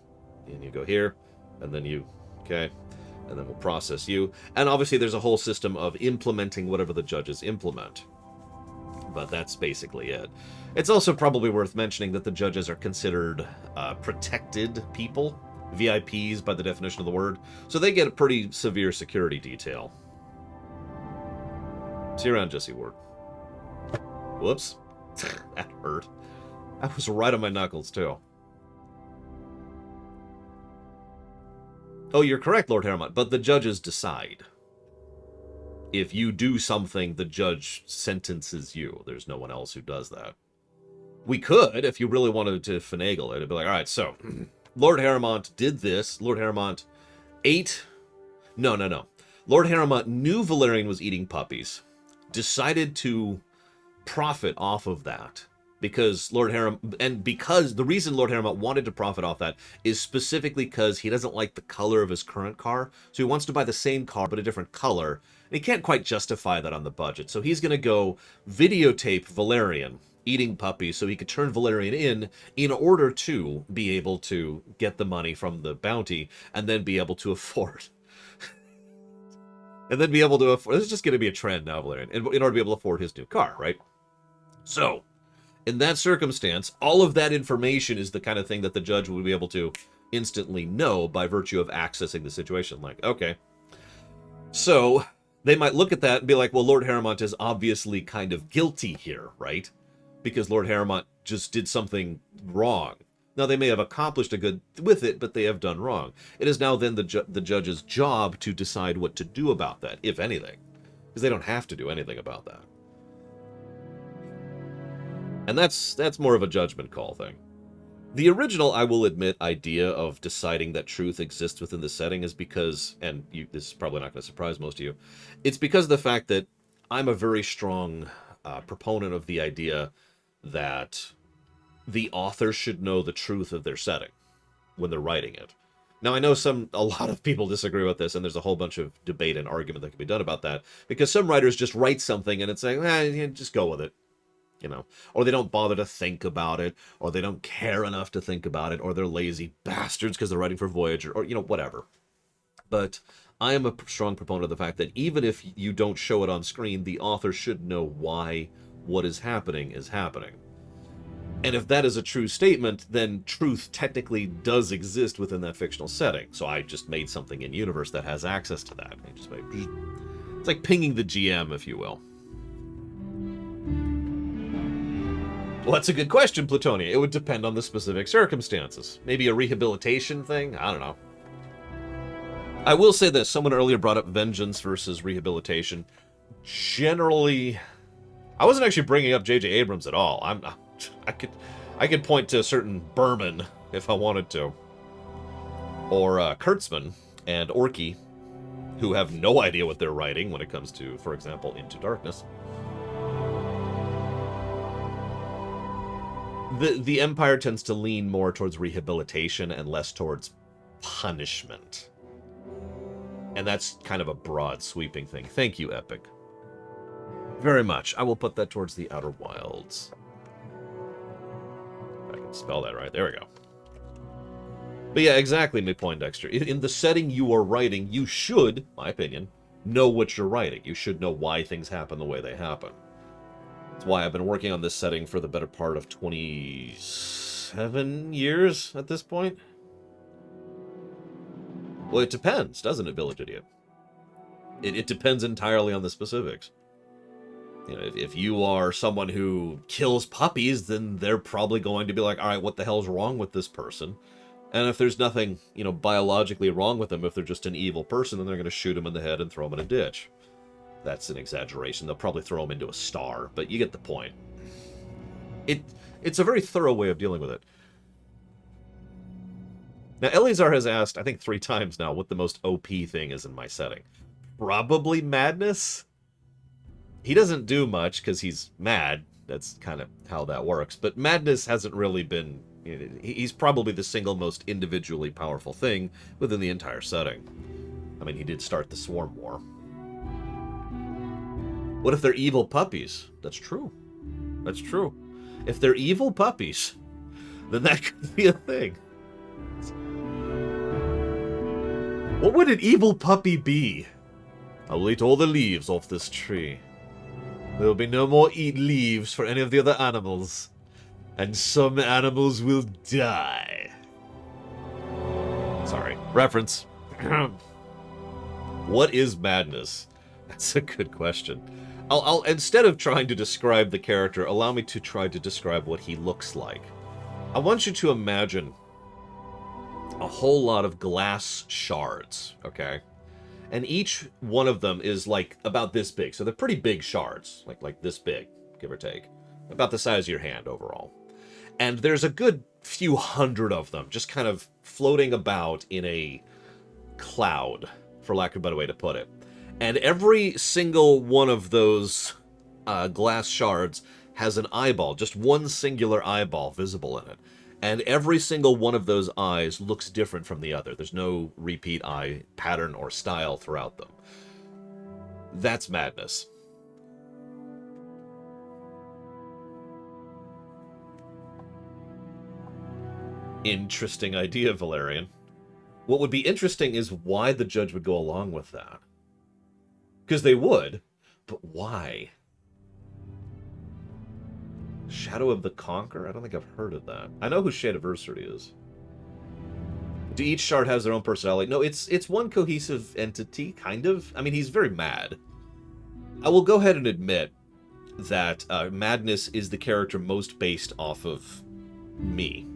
and you go here, and then you, okay, and then we'll process you. And obviously there's a whole system of implementing whatever the judges implement. But that's basically it. It's also probably worth mentioning that the judges are considered protected people. VIPs by the definition of the word, so they get a pretty severe security detail. See you around, Jesse Ward. Whoops. That hurt. That was right on my knuckles, too. Oh, you're correct, Lord Harrowmont, but the judges decide. If you do something, the judge sentences you. There's no one else who does that. We could, if you really wanted to finagle it. It'd be like, all right, so, Lord Harrowmont did this. Lord Harrowmont ate... No. Lord Harrowmont knew Valerian was eating puppies, decided to profit off of that. Because because the reason Lord Harrowmont wanted to profit off that is specifically because he doesn't like the color of his current car. So he wants to buy the same car, but a different color. And he can't quite justify that on the budget. So he's going to go videotape Valerian eating puppies so he could turn Valerian in order to be able to get the money from the bounty and then be able to afford. And then be able to afford. This is just going to be a trend now, Valerian, in order to be able to afford his new car, right? So, in that circumstance, all of that information is the kind of thing that the judge would be able to instantly know by virtue of accessing the situation. Like, okay. So, they might look at that and be like, well, Lord Harrowmont is obviously kind of guilty here, right? Because Lord Harrowmont just did something wrong. Now, they may have accomplished a good with it, but they have done wrong. It is now then the judge's job to decide what to do about that, if anything. Because they don't have to do anything about that. And that's more of a judgment call thing. The original, I will admit, idea of deciding that truth exists within the setting is because, and this is probably not going to surprise most of you, it's because of the fact that I'm a very strong proponent of the idea that the author should know the truth of their setting when they're writing it. Now, I know a lot of people disagree with this, and there's a whole bunch of debate and argument that can be done about that, because some writers just write something and it's like, just go with it. You know, or they don't bother to think about it, or they don't care enough to think about it, or they're lazy bastards because they're writing for Voyager, or, whatever. But I am a strong proponent of the fact that even if you don't show it on screen, the author should know why what is happening is happening. And if that is a true statement, then truth technically does exist within that fictional setting. So I just made something in universe that has access to that. It's like pinging the GM, if you will. Well, that's a good question, Plutonia. It would depend on the specific circumstances. Maybe a rehabilitation thing? I don't know. I will say this. Someone earlier brought up vengeance versus rehabilitation. Generally, I wasn't actually bringing up J.J. Abrams at all. I could point to a certain Berman if I wanted to. Or Kurtzman and Orky, who have no idea what they're writing when it comes to, for example, Into Darkness. The Empire tends to lean more towards rehabilitation and less towards punishment. And that's kind of a broad, sweeping thing. Thank you, Epic. Very much. I will put that towards the Outer Wilds. If I can spell that right. There we go. But yeah, exactly, Poindexter. In the setting you are writing, you should, my opinion, know what you're writing. You should know why things happen the way they happen. That's why I've been working on this setting for the better part of 27 years at this point. Well, it depends, doesn't it, Village Idiot? It depends entirely on the specifics. If you are someone who kills puppies, then they're probably going to be like, all right, what the hell's wrong with this person? And if there's nothing, biologically wrong with them, if they're just an evil person, then they're going to shoot him in the head and throw him in a ditch. That's an exaggeration. They'll probably throw him into a star, but you get the point. It's a very thorough way of dealing with it. Now, Eleazar has asked, I think 3 times now, what the most OP thing is in my setting. Probably madness. He doesn't do much because he's mad. That's kind of how that works. But madness hasn't really been... He's probably the single most individually powerful thing within the entire setting. I mean, he did start the Swarm War. What if they're evil puppies? That's true. That's true. If they're evil puppies, then that could be a thing. What would an evil puppy be? I will eat all the leaves off this tree. There will be no more eat leaves for any of the other animals. And some animals will die. Sorry. Reference. What is madness? That's a good question. I'll instead of trying to describe the character, allow me to try to describe what he looks like. I want you to imagine a whole lot of glass shards, okay? And each one of them is like about this big. So they're pretty big shards, like this big, give or take. About the size of your hand overall. And there's a good few hundred of them just kind of floating about in a cloud, for lack of a better way to put it. And every single one of those glass shards has an eyeball, just one singular eyeball visible in it. And every single one of those eyes looks different from the other. There's no repeat eye pattern or style throughout them. That's madness. Interesting idea, Valerian. What would be interesting is why the judge would go along with that. Because they would, but why? Shadow of the Conqueror? I don't think I've heard of that. I know who Shadiversary is. Do each shard has their own personality? No, it's one cohesive entity, kind of. I mean, he's very mad. I will go ahead and admit that Madness is the character most based off of me.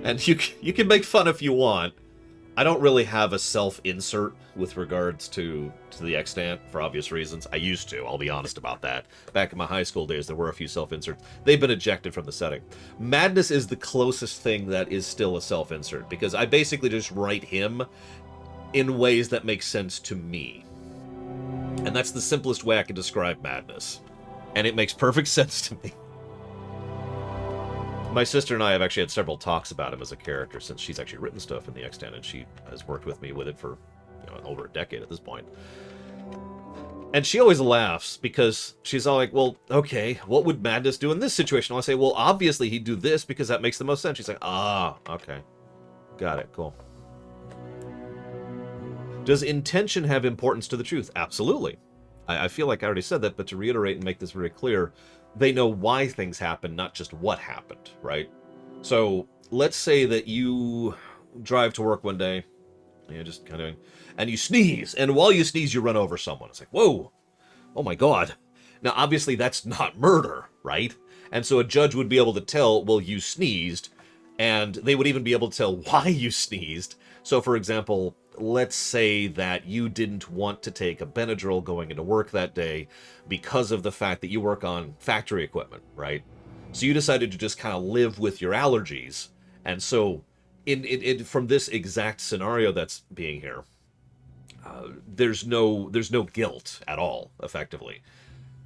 And you can make fun if you want. I don't really have a self-insert with regards to the Extant, for obvious reasons. I used to, I'll be honest about that. Back in my high school days, there were a few self-inserts. They've been ejected from the setting. Madness is the closest thing that is still a self-insert, because I basically just write him in ways that make sense to me. And that's the simplest way I can describe Madness. And it makes perfect sense to me. My sister and I have actually had several talks about him as a character, since she's actually written stuff in the Extant, and she has worked with me with it for over a decade at this point. And she always laughs, because she's all like, well, okay, what would Madness do in this situation? I say, well, obviously he'd do this, because that makes the most sense. She's like, ah, okay. Got it, cool. Does intention have importance to the truth? Absolutely. I feel like I already said that, but to reiterate and make this very clear, they know why things happen, not just what happened, right? So let's say that you drive to work one day, just kind of, and you sneeze, and while you sneeze, you run over someone. It's like, whoa, oh my God. Now, obviously, that's not murder, right? And so a judge would be able to tell, well, you sneezed, and they would even be able to tell why you sneezed. So, for example, let's say that you didn't want to take a Benadryl going into work that day because of the fact that you work on factory equipment, right? So you decided to just kind of live with your allergies. And so from this exact scenario that's being here, there's no guilt at all, effectively.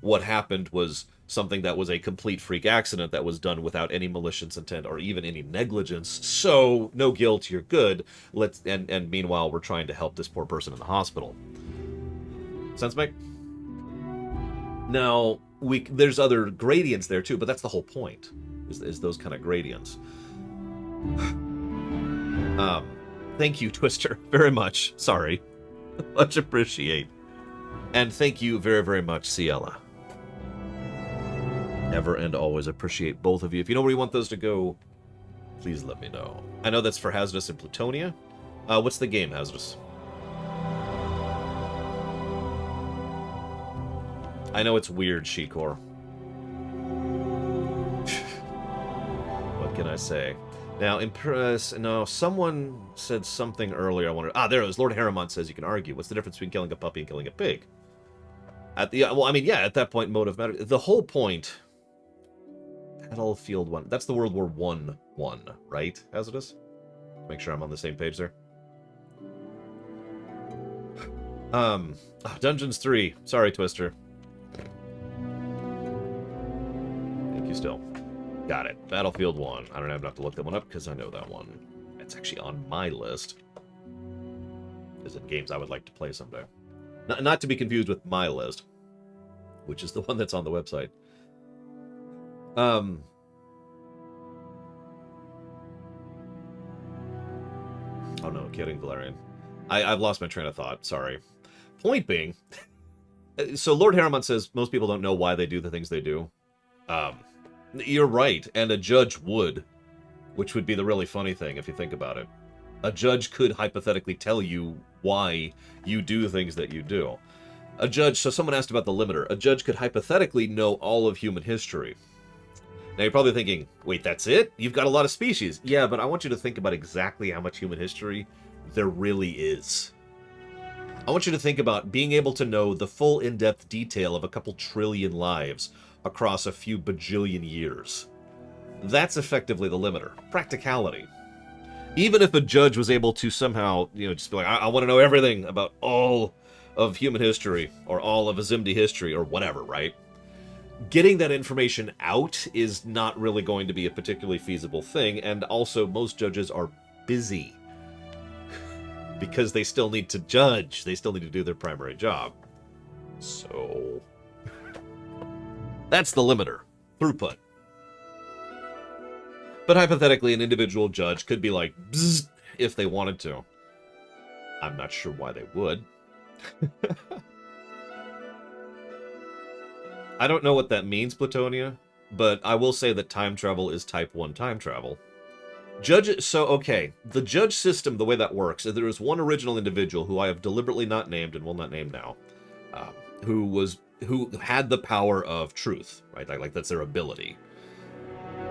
What happened was something that was a complete freak accident that was done without any malicious intent or even any negligence. So no guilt, you're good. And meanwhile, we're trying to help this poor person in the hospital. Sense make? Now, there's other gradients there too, but that's the whole point, is those kind of gradients. Thank you, Twister, very much. Sorry. Much appreciate. And thank you very, very much, Ciela. Ever and always appreciate both of you. If you know where you want those to go, please let me know. I know that's for Hazardous and Plutonia. What's the game, Hazardous? I know it's weird, Shikor. What can I say? Now, no, someone said something earlier. I wondered. There it is. Lord Harriman says you can argue. What's the difference between killing a puppy and killing a pig? At that point, motive matters. The whole point. Battlefield 1. That's the World War I, right, Hazardous? Make sure I'm on the same page there. Dungeons 3. Sorry, Twister. Thank you still. Got it. Battlefield 1. I don't have enough to look that one up because I know that one. It's actually on my list. Is it games I would like to play someday? Not to be confused with my list, which is the one that's on the website. Oh no, kidding, Valerian. I've lost my train of thought, sorry. Point being, so Lord Harriman says most people don't know why they do the things they do. You're right, and a judge would, which would be the really funny thing if you think about it. A judge could hypothetically tell you why you do things that you do. A judge, so someone asked about the limiter. A judge could hypothetically know all of human history. Now you're probably thinking, wait, that's it? You've got a lot of species. Yeah, but I want you to think about exactly how much human history there really is. I want you to think about being able to know the full in-depth detail of a couple trillion lives across a few bajillion years. That's effectively the limiter. Practicality. Even if a judge was able to somehow, just be like, I want to know everything about all of human history, or all of Azimdi history, or whatever, right? Getting that information out is not really going to be a particularly feasible thing, and also most judges are busy. Because they still need to judge. They still need to do their primary job. So... that's the limiter. Throughput. But hypothetically, an individual judge could be like, bzzz, if they wanted to. I'm not sure why they would. I don't know what that means, Platonia, but I will say that time travel is type 1 time travel. The judge system, the way that works, is there is one original individual who I have deliberately not named and will not name now, who had the power of truth, right? Like that's their ability.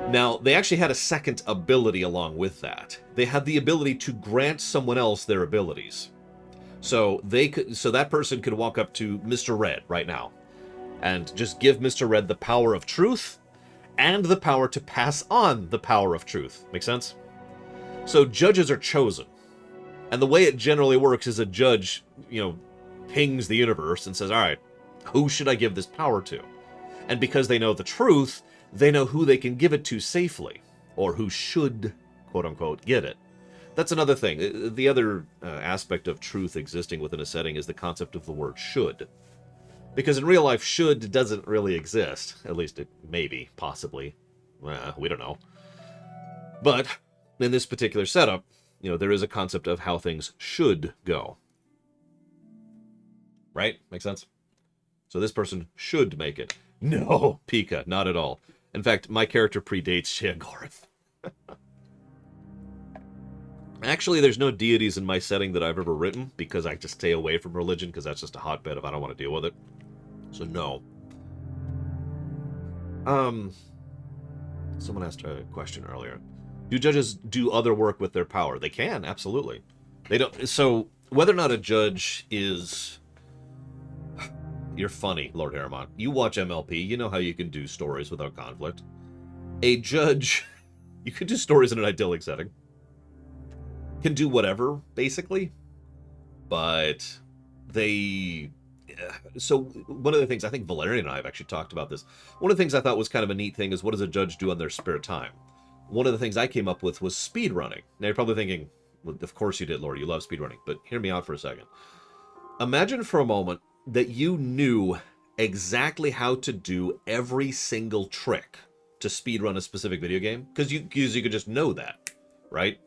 Now, they actually had a second ability along with that. They had the ability to grant someone else their abilities. So that person could walk up to Mr. Red right now and just give Mr. Red the power of truth and the power to pass on the power of truth. Make sense? So judges are chosen. And the way it generally works is a judge, pings the universe and says, all right, who should I give this power to? And because they know the truth, they know who they can give it to safely, or who should, quote-unquote, get it. That's another thing. The other aspect of truth existing within a setting is the concept of the word should. Because in real life, should doesn't really exist. At least it maybe, possibly. We don't know. But in this particular setup, there is a concept of how things should go. Right? Make sense? So this person should make it. No, Pika, not at all. In fact, my character predates Sheogorath. Actually, there's no deities in my setting that I've ever written, because I just stay away from religion, because that's just a hotbed if I don't want to deal with it. So no. Someone asked a question earlier. Do judges do other work with their power? They can, absolutely. They don't. So whether or not a judge is... You're funny, Lord Harriman. You watch MLP, you know how you can do stories without conflict. A judge, you can do stories in an idyllic setting. Can do whatever, basically. But they... So one of the things, I think Valerian and I have actually talked about this. One of the things I thought was kind of a neat thing is, what does a judge do on their spare time? One of the things I came up with was speedrunning. Now you're probably thinking, well, of course you did, Lord, you love speedrunning. But hear me out for a second. Imagine for a moment that you knew exactly how to do every single trick to speedrun a specific video game. Because you could just know that, right?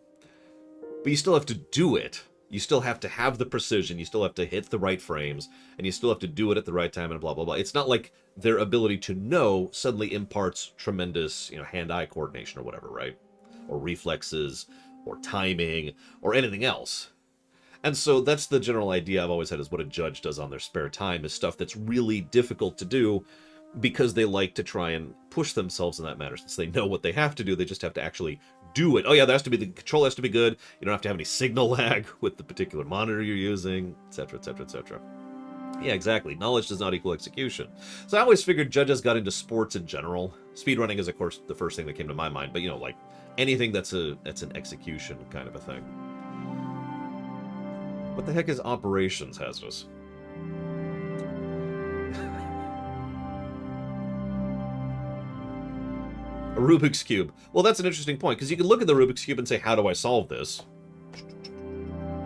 But you still have to do it. You still have to have the precision, you still have to hit the right frames, and you still have to do it at the right time, and blah, blah, blah. It's not like their ability to know suddenly imparts tremendous, hand-eye coordination or whatever, right? Or reflexes, or timing, or anything else. And so that's the general idea I've always had, is what a judge does on their spare time is stuff that's really difficult to do because they like to try and push themselves in that manner. Since they know what they have to do, they just have to actually do it. Oh yeah, the control has to be good. You don't have to have any signal lag with the particular monitor you're using, etc., etc., etc. Yeah, exactly. Knowledge does not equal execution. So I always figured judges got into sports in general. Speedrunning is, of course, the first thing that came to my mind, but like anything that's an execution kind of a thing. What the heck is Operations Hazardous? A Rubik's Cube. Well, that's an interesting point, because you can look at the Rubik's Cube and say, how do I solve this?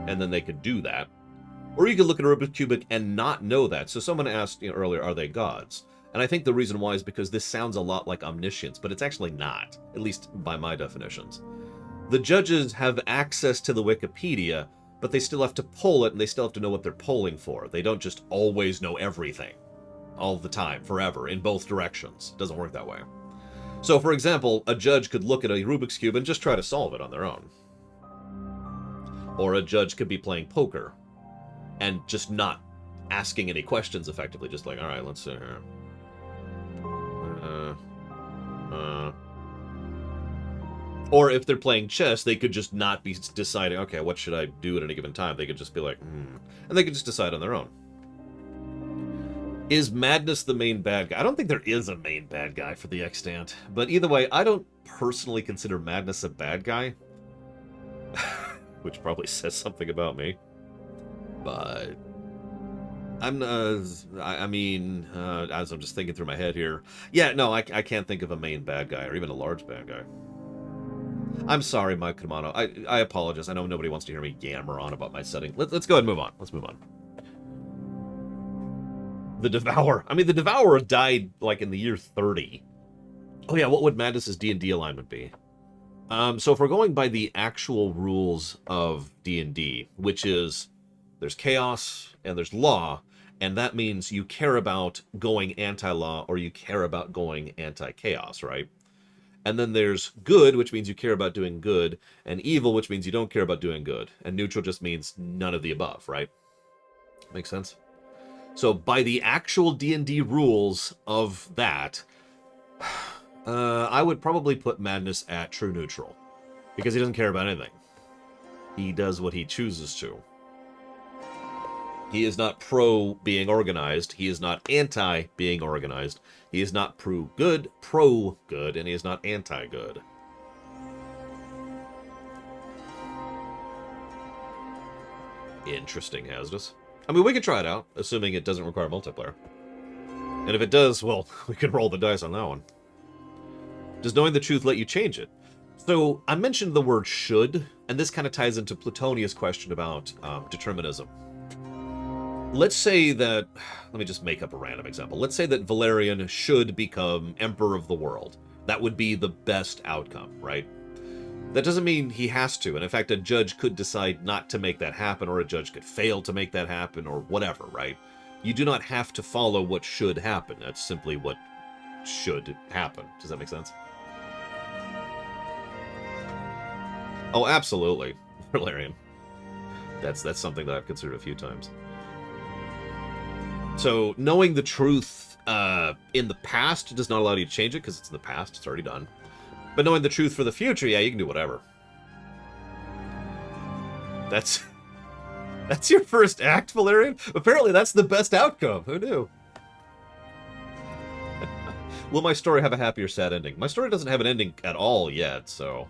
And then they could do that. Or you could look at a Rubik's Cube and not know that. So someone asked earlier, are they gods? And I think the reason why is because this sounds a lot like omniscience, but it's actually not, at least by my definitions. The judges have access to the Wikipedia, but they still have to pull it, and they still have to know what they're polling for. They don't just always know everything, all the time, forever, in both directions. It doesn't work that way. So, for example, a judge could look at a Rubik's Cube and just try to solve it on their own. Or a judge could be playing poker and just not asking any questions effectively, just like, all right, let's see here. Or if they're playing chess, they could just not be deciding, okay, what should I do at any given time? They could just be like, and they could just decide on their own. Is Madness the main bad guy? I don't think there is a main bad guy for the Extant. But either way, I don't personally consider Madness a bad guy. Which probably says something about me. But I'm, I mean, as I'm just thinking through my head here, yeah, no, I can't think of a main bad guy or even a large bad guy. I'm sorry, Mike Kamano. I apologize. I know nobody wants to hear me yammer on about my setting. Let's go ahead and move on. Let's move on. The Devourer. I mean, the Devourer died, like, in the year 30. Oh, yeah, what would Madness's D&D alignment be? So if we're going by the actual rules of D&D, which is there's chaos and there's law, and that means you care about going anti-law or you care about going anti-chaos, right? And then there's good, which means you care about doing good, and evil, which means you don't care about doing good. And neutral just means none of the above, right? Makes sense? So by the actual D&D rules of that, I would probably put Madness at true neutral. Because he doesn't care about anything. He does what he chooses to. He is not pro being organized. He is not anti being organized. He is not pro-good, and he is not anti-good. Interesting, Hazardous. I mean, we could try it out, assuming it doesn't require multiplayer. And if it does, well, we could roll the dice on that one. Does knowing the truth let you change it? So, I mentioned the word should, and this kind of ties into Plutonia's question about determinism. Let's say that, let me just make up a random example. Let's say that Valerian should become Emperor of the world. That would be the best outcome, right? That doesn't mean he has to, and in fact, a judge could decide not to make that happen, or a judge could fail to make that happen, or whatever, right? You do not have to follow what should happen. That's simply what should happen. Does that make sense? Oh, absolutely, Valerian. That's something that I've considered a few times. So, knowing the truth in the past does not allow you to change it, because it's in the past, it's already done. But knowing the truth for the future, yeah, you can do whatever. That's your first act, Valerian? Apparently that's the best outcome. Who knew? Will my story have a happy or sad ending? My story doesn't have an ending at all yet, so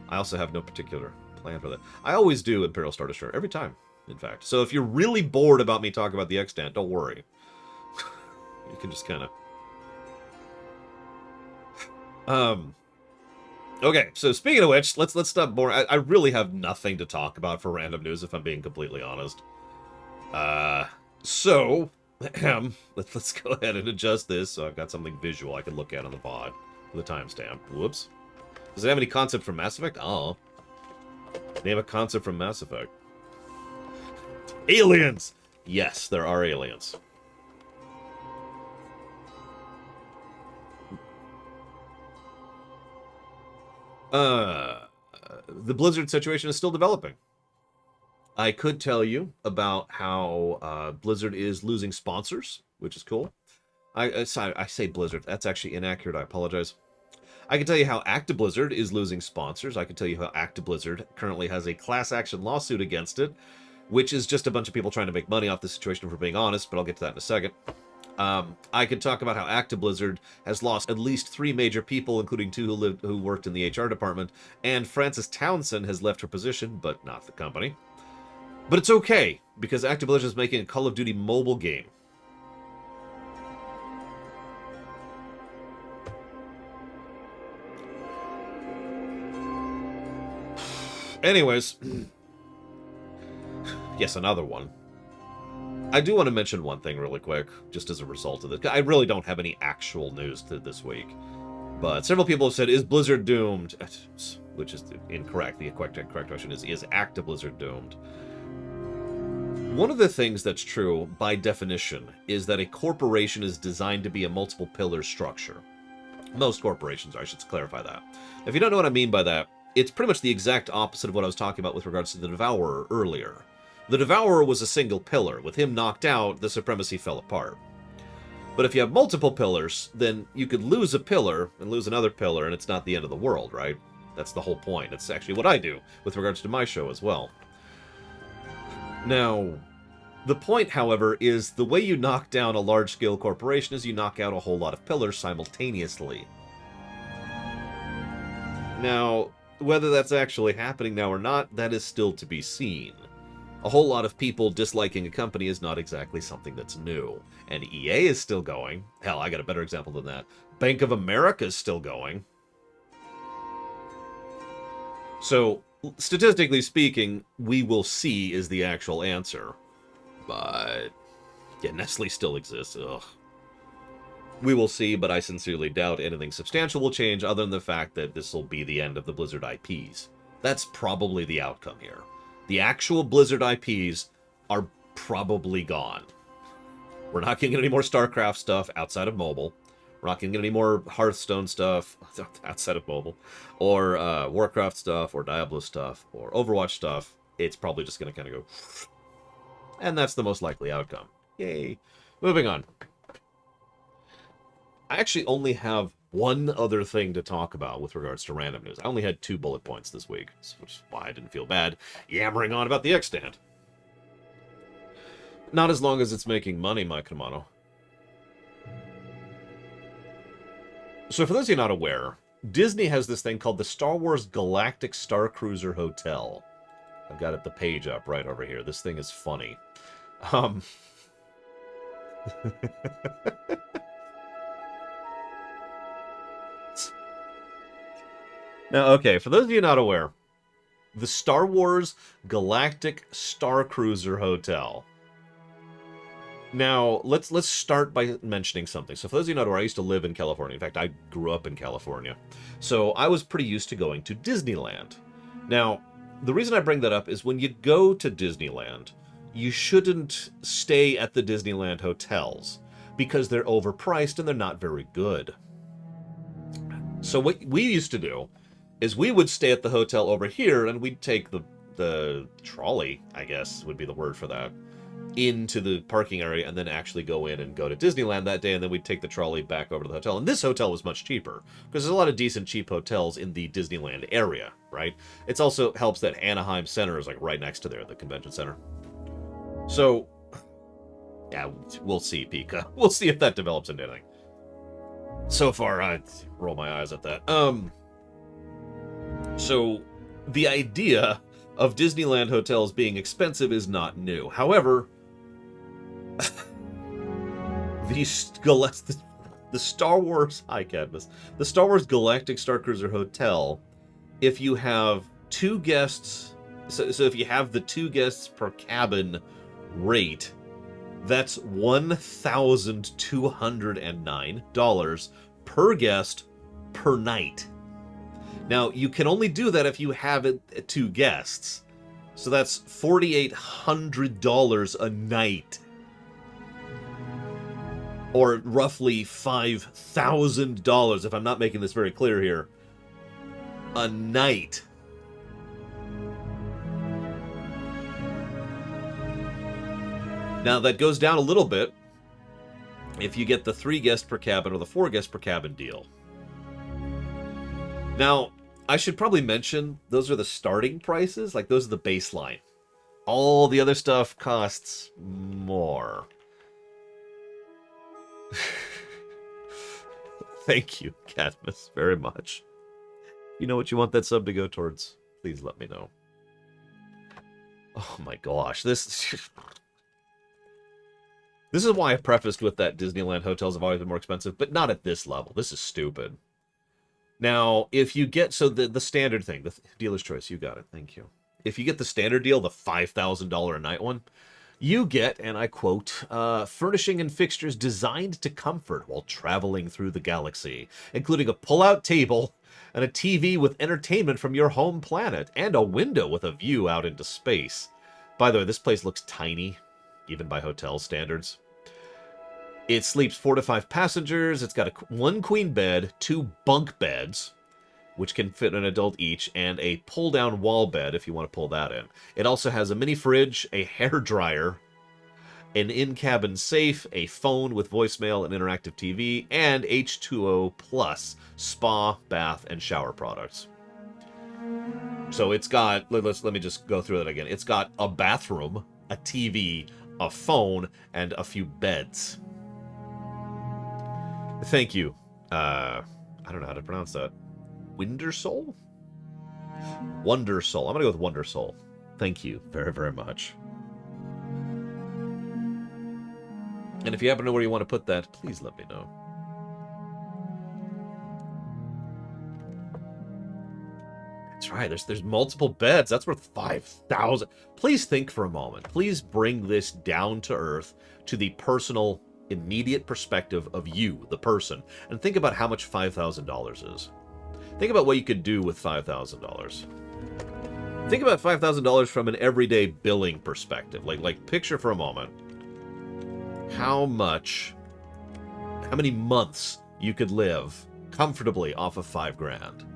I also have no particular plan for that. I always do Imperial Star Destroyer, every time, in fact. So if you're really bored about me talking about the Extant, don't worry. You can just kind of... Okay, so speaking of which, let's stop boring. I really have nothing to talk about for random news, if I'm being completely honest. So, let's go ahead and adjust this so I've got something visual I can look at on the VOD with a timestamp. Whoops. Does it have any concept from Mass Effect? Oh. Name a concept from Mass Effect. Aliens! Yes, there are aliens. The Blizzard situation is still developing. I could tell you about how Blizzard is losing sponsors, which is cool. I say Blizzard. That's actually inaccurate. I apologize. I can tell you how Actiblizzard is losing sponsors. I can tell you how Actiblizzard currently has a class action lawsuit against it, which is just a bunch of people trying to make money off the situation, if we're being honest, but I'll get to that in a second. I could talk about how Actiblizzard has lost at least 3 major people, including 2 who worked in the HR department, and Frances Townsend has left her position, but not the company. But it's okay, because Actiblizzard is making a Call of Duty mobile game. Anyways, yes, another one. I do want to mention one thing really quick, just as a result of this. I really don't have any actual news this week. But several people have said, is Blizzard doomed? Which is incorrect. The correct question is Actiblizzard doomed? One of the things that's true, by definition, is that a corporation is designed to be a multiple pillar structure. Most corporations are, I should clarify that. If you don't know what I mean by that, it's pretty much the exact opposite of what I was talking about with regards to the Devourer earlier. The Devourer was a single pillar. With him knocked out, the supremacy fell apart. But if you have multiple pillars, then you could lose a pillar and lose another pillar, and it's not the end of the world, right? That's the whole point. It's actually what I do with regards to my show as well. Now, the point, however, is the way you knock down a large-scale corporation is you knock out a whole lot of pillars simultaneously. Now, whether that's actually happening now or not, that is still to be seen. A whole lot of people disliking a company is not exactly something that's new. And EA is still going. Hell, I got a better example than that. Bank of America is still going. So, statistically speaking, we will see is the actual answer. But, yeah, Nestle still exists. Ugh. We will see, but I sincerely doubt anything substantial will change other than the fact that this will be the end of the Blizzard IPs. That's probably the outcome here. The actual Blizzard IPs are probably gone. We're not going to get any more StarCraft stuff outside of mobile. We're not going to get any more Hearthstone stuff outside of mobile. Or Warcraft stuff, or Diablo stuff, or Overwatch stuff. It's probably just going to kind of go... And that's the most likely outcome. Yay. Moving on. I actually only have one other thing to talk about with regards to random news. I only had 2 bullet points this week, which is why I didn't feel bad yammering on about the Extant. Not as long as it's making money, Mike Kamano. So for those of you not aware, Disney has this thing called the Star Wars Galactic Star Cruiser Hotel. I've got the page up right over here. This thing is funny. Now, okay, for those of you not aware, the Star Wars Galactic Star Cruiser Hotel. Now, let's start by mentioning something. So for those of you not aware, I used to live in California. In fact, I grew up in California. So I was pretty used to going to Disneyland. Now, the reason I bring that up is when you go to Disneyland, you shouldn't stay at the Disneyland hotels because they're overpriced and they're not very good. So what we used to do is we would stay at the hotel over here and we'd take the trolley, I guess would be the word for that, into the parking area and then actually go in and go to Disneyland that day, and then we'd take the trolley back over to the hotel. And this hotel was much cheaper because there's a lot of decent cheap hotels in the Disneyland area, right? It also helps that Anaheim Center is like right next to there, the convention center. So, yeah, we'll see, Pika. We'll see if that develops into anything. So far, I roll my eyes at that. So, the idea of Disneyland hotels being expensive is not new. However, the Star Wars... Hi, Cadmus. The Star Wars Galactic Star Cruiser Hotel, if you have 2 guests... So if you have the 2 guests per cabin rate, that's $1,209 per guest per night. Now, you can only do that if you have it at 2 guests. So that's $4,800 a night. Or roughly $5,000, if I'm not making this very clear here, a night. Now, that goes down a little bit if you get the 3 guest per cabin or the 4 guest per cabin deal. Now, I should probably mention, those are the starting prices. Like, those are the baseline. All the other stuff costs more. Thank you, Cadmus, very much. You know what you want that sub to go towards? Please let me know. Oh my gosh, this is why I prefaced with that Disneyland hotels have always been more expensive, but not at this level. This is stupid. Now, if you get, so the standard thing, the dealer's choice, you got it, thank you. If you get the standard deal, the $5,000 a night one, you get, and I quote, furnishing and fixtures designed to comfort while traveling through the galaxy, including a pull-out table and a TV with entertainment from your home planet, and a window with a view out into space. By the way, this place looks tiny, even by hotel standards. It sleeps 4 to 5 passengers. It's got 1 queen bed, 2 bunk beds. which can fit an adult each, and a pull-down wall bed if you want to pull that in. It also has a mini fridge, a hair dryer, an in-cabin safe, a phone with voicemail and interactive TV, and H2O Plus spa, bath, and shower products. So it's got, let me just go through that again. It's got a bathroom, a TV, a phone, and a few beds. Thank you. I don't know how to pronounce that. Windersoul? Wondersoul. I'm going to go with Wondersoul. Thank you very, very much. And if you happen to know where you want to put that, please let me know. That's right. There's multiple beds. That's worth 5,000. Please think for a moment. Please bring this down to earth to the personal, immediate perspective of you, the person, and think about how much $5,000 is. Think about what you could do with $5,000. Think about $5,000 from an everyday billing perspective. Like picture for a moment how many months you could live comfortably off of $5,000.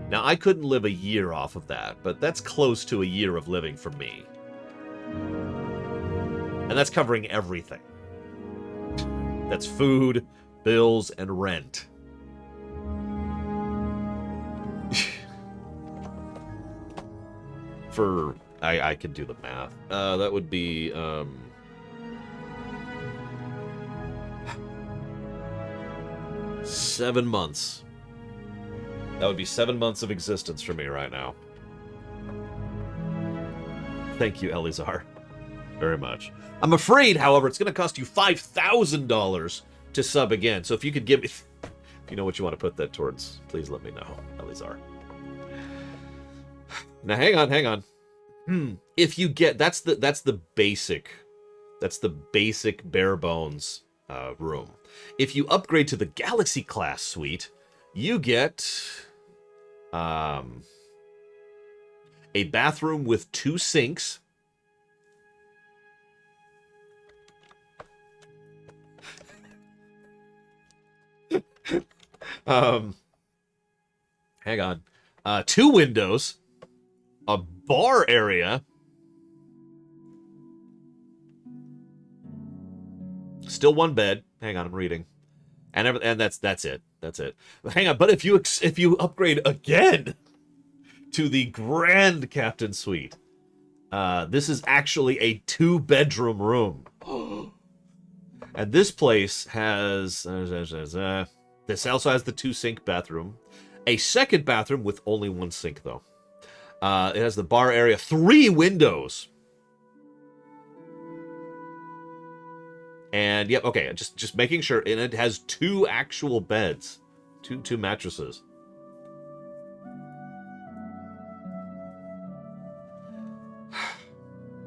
Now, I couldn't live a year off of that, but that's close to a year of living for me. And that's covering everything. That's food, bills, and rent. I could do the math. That would be, 7 months. That would be 7 months of existence for me right now. Thank you, Elizar. Very much. I'm afraid, however, it's going to cost you $5,000 to sub again. So if you could give me... If you know what you want to put that towards, please let me know, Elizar. Now, hang on. If you get... That's the basic bare bones room. If you upgrade to the Galaxy class suite, you get a bathroom with 2 sinks, hang on, 2 windows, a bar area, still 1 bed. Hang on, I'm reading. And that's it. That's it. Hang on, but if you upgrade again to the Grand Captain Suite, this is actually a 2-bedroom room. And this place has this also has the 2-sink bathroom, a second bathroom with only 1 sink though. It has the bar area, 3 windows. And yep, okay, just making sure, and it has 2 actual beds, two mattresses.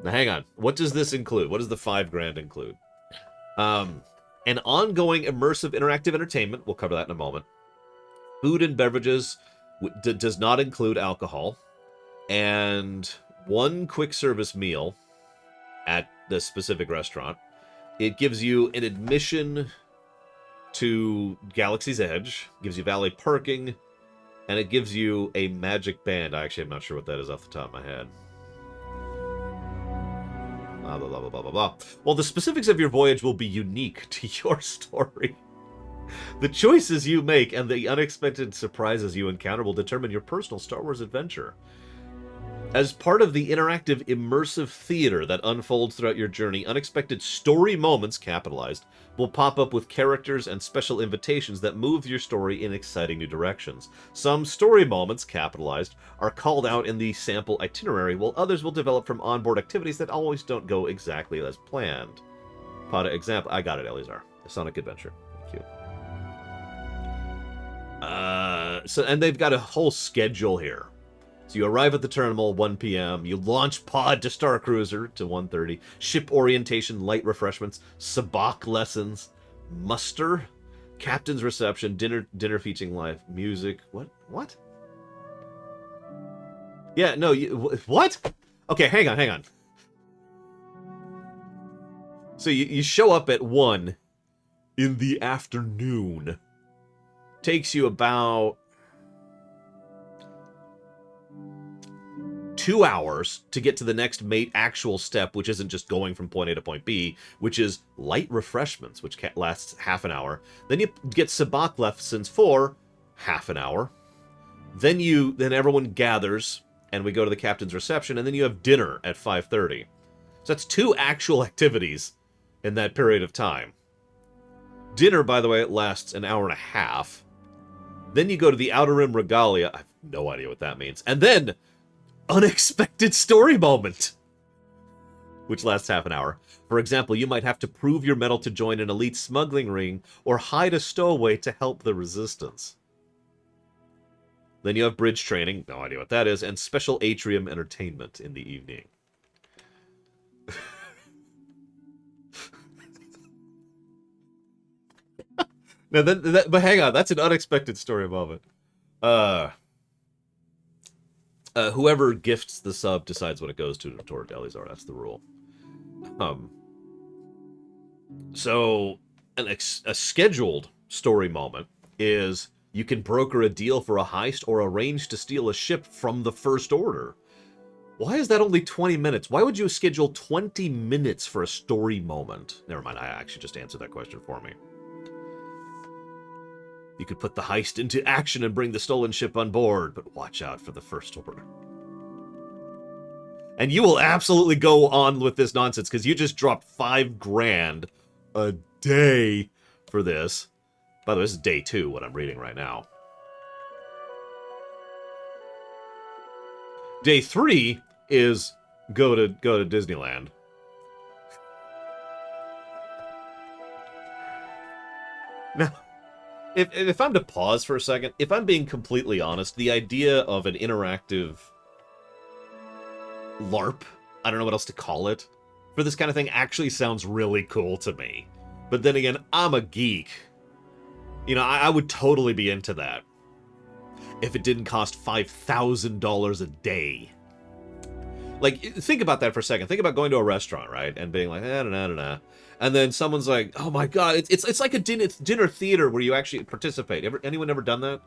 Now hang on, what does this include? What does the $5,000 include? An ongoing immersive interactive entertainment. We'll cover that in a moment. Food and beverages does not include alcohol, and 1 quick service meal at the specific restaurant. It gives you an admission to Galaxy's Edge, gives you valet parking, and it gives you a magic band. Actually, I'm not sure what that is off the top of my head. Blah, blah, blah, blah, blah, blah. Well, the specifics of your voyage will be unique to your story. The choices you make and the unexpected surprises you encounter will determine your personal Star Wars adventure. As part of the interactive immersive theater that unfolds throughout your journey, unexpected story moments, capitalized, will pop up with characters and special invitations that move your story in exciting new directions. Some story moments, capitalized, are called out in the sample itinerary, while others will develop from onboard activities that always don't go exactly as planned. Pada example, I got it, Elizar. Sonic Adventure. Thank you. And they've got a whole schedule here. So you arrive at the terminal 1 p.m., you launch pod to Star Cruiser to 1:30, ship orientation, light refreshments, sabacc lessons, muster, captain's reception, dinner featuring live music. What? Yeah, no, what? Okay, hang on. So you show up at 1 in the afternoon. Takes you about 2 hours to get to the next actual step, which isn't just going from point A to point B, which is light refreshments, which lasts half an hour. Then you get sabacc lessons for half an hour. Then everyone gathers, and we go to the captain's reception, and then you have dinner at 5:30. So that's 2 actual activities in that period of time. Dinner, by the way, it lasts an hour and a half. Then you go to the Outer Rim Regalia. I have no idea what that means. And then, unexpected story moment, which lasts half an hour. For example, you might have to prove your mettle to join an elite smuggling ring or hide a stowaway to help the resistance. Then you have bridge training, no idea what that is, and special atrium entertainment in the evening. Now, but hang on, that's an unexpected story moment. Whoever gifts the sub decides what it goes to toward Elizar. That's the rule. So, a scheduled story moment is you can broker a deal for a heist or arrange to steal a ship from the First Order. Why is that only 20 minutes? Why would you schedule 20 minutes for a story moment? Never mind, I actually just answered that question for me. You could put the heist into action and bring the stolen ship on board, but watch out for the First Order. And you will absolutely go on with this nonsense, because you just dropped $5,000 a day for this. By the way, this is day 2, what I'm reading right now. Day 3 is go to Disneyland. Now, if I'm to pause for a second, if I'm being completely honest, the idea of an interactive LARP, I don't know what else to call it, for this kind of thing actually sounds really cool to me. But then again, I'm a geek. You know, I would totally be into that if it didn't cost $5,000 a day. Like, think about that for a second. Think about going to a restaurant, right? And being like, and then someone's like, oh my god, it's like a dinner theater where you actually participate. Anyone ever done that?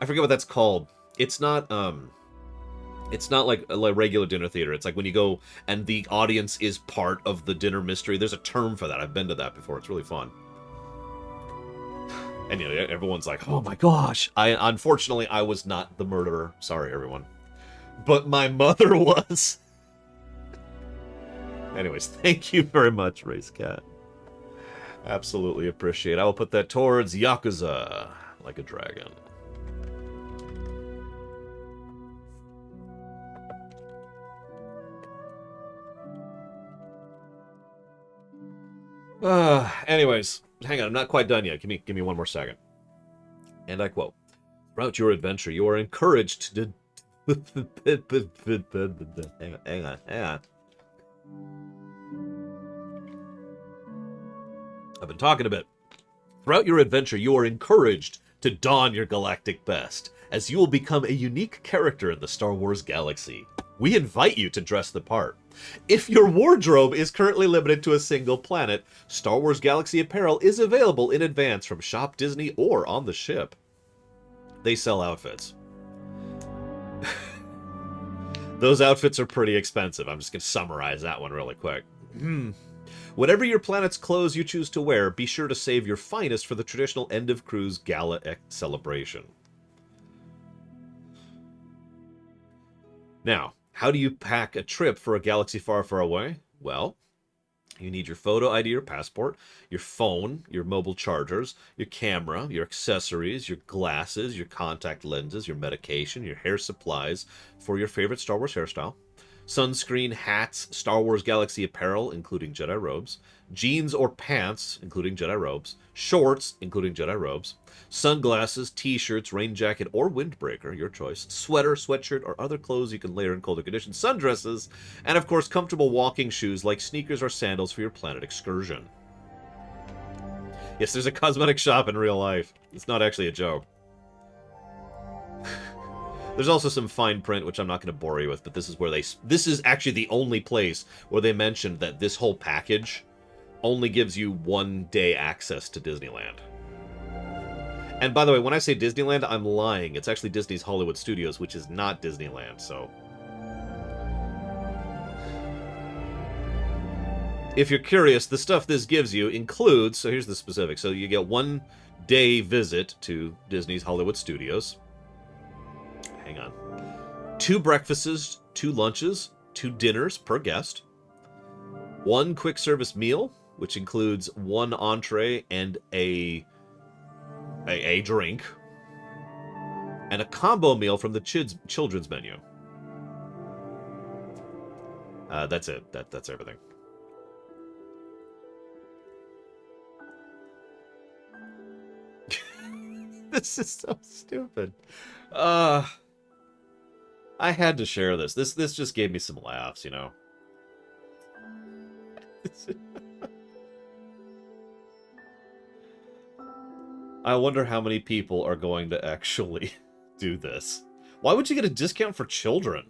I forget what that's called. It's not like a regular dinner theater. It's like when you go and the audience is part of the dinner mystery. There's a term for that. I've been to that before. It's really fun. And you know, everyone's like, oh my gosh. Unfortunately, I was not the murderer. Sorry, everyone. But my mother was. Anyways, thank you very much, Race Cat. Absolutely appreciate it. I will put that towards Yakuza like a dragon. Anyways, hang on, I'm not quite done yet. Give me one more second. And I quote, throughout your adventure, you are encouraged to... hang on. I've been talking a bit. Throughout your adventure, you are encouraged to don your galactic best, as you will become a unique character in the Star Wars galaxy. We invite you to dress the part. If your wardrobe is currently limited to a single planet, Star Wars Galaxy apparel is available in advance from Shop Disney or on the ship. They sell outfits. Those outfits are pretty expensive. I'm just going to summarize that one really quick. Whatever your planet's clothes you choose to wear, be sure to save your finest for the traditional end-of-cruise gala celebration. Now, how do you pack a trip for a galaxy far, far away? Well, you need your photo ID or passport, your phone, your mobile chargers, your camera, your accessories, your glasses, your contact lenses, your medication, your hair supplies for your favorite Star Wars hairstyle, sunscreen, hats, Star Wars Galaxy apparel, including Jedi robes, jeans or pants, including Jedi robes, shorts, including Jedi robes, sunglasses, t-shirts, rain jacket, or windbreaker, your choice, sweater, sweatshirt, or other clothes you can layer in colder conditions, sundresses, and of course comfortable walking shoes like sneakers or sandals for your planet excursion. Yes, there's a cosmetic shop in real life. It's not actually a joke. There's also some fine print, which I'm not going to bore you with, but this is where this is actually the only place where they mentioned that this whole package only gives you 1 day access to Disneyland. And by the way, when I say Disneyland, I'm lying. It's actually Disney's Hollywood Studios, which is not Disneyland, so... if you're curious, the stuff this gives you includes, so here's the specifics. So you get 1-day visit to Disney's Hollywood Studios. Hang on. 2 breakfasts, 2 lunches, 2 dinners per guest. 1 quick service meal, which includes 1 entree and a drink. And a combo meal from the children's menu. That's it. That's everything. This is so stupid. I had to share this. This just gave me some laughs, you know. I wonder how many people are going to actually do this. Why would you get a discount for children?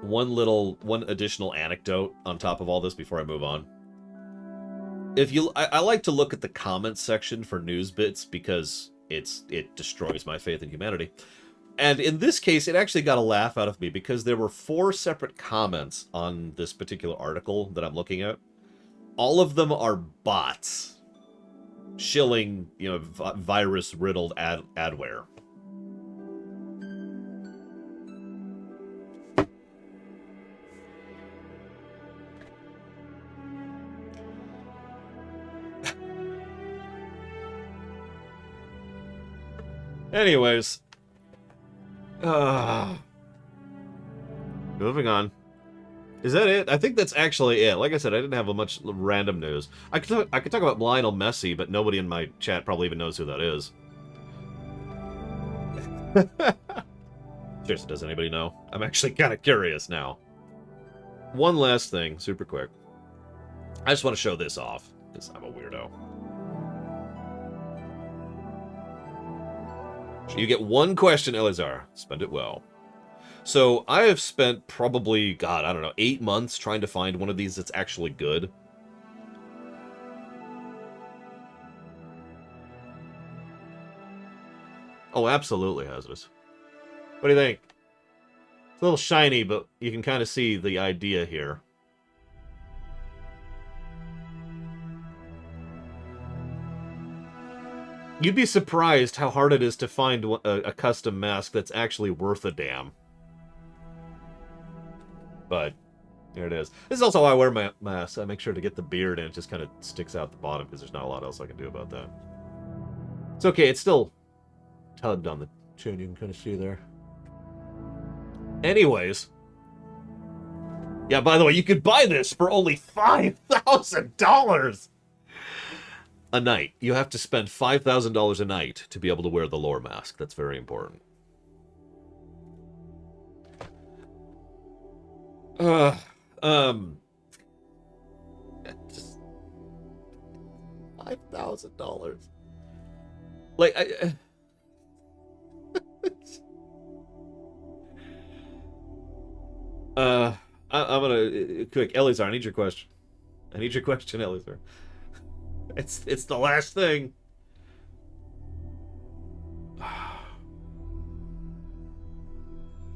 One additional anecdote on top of all this before I move on. I like to look at the comments section for news bits because it destroys my faith in humanity. And in this case, it actually got a laugh out of me because there were 4 separate comments on this particular article that I'm looking at. All of them are bots shilling, you know, virus-riddled adware. Anyways. Moving on. Is that it? I think that's actually it. Like I said, I didn't have a much random news. I could talk about Lionel Messi, but nobody in my chat probably even knows who that is. Seriously, does anybody know? I'm actually kind of curious now. One last thing, super quick. I just want to show this off, because I'm a weirdo. You get 1 question, Elazar. Spend it well. So, I have spent probably, God, I don't know, 8 months trying to find one of these that's actually good. Oh, absolutely hazardous. What do you think? It's a little shiny, but you can kind of see the idea here. You'd be surprised how hard it is to find a custom mask that's actually worth a damn. But, there it is. This is also why I wear my mask. I make sure to get the beard and it just kind of sticks out the bottom because there's not a lot else I can do about that. It's okay, it's still tugged on the chin, you can kind of see there. Anyways. Yeah, by the way, you could buy this for only $5,000 a night. You have to spend $5,000 a night to be able to wear the lore mask. That's very important. Just $5,000. Like, I'm gonna quick, Elazar, I need your question. I need your question, Elazar. It's the last thing.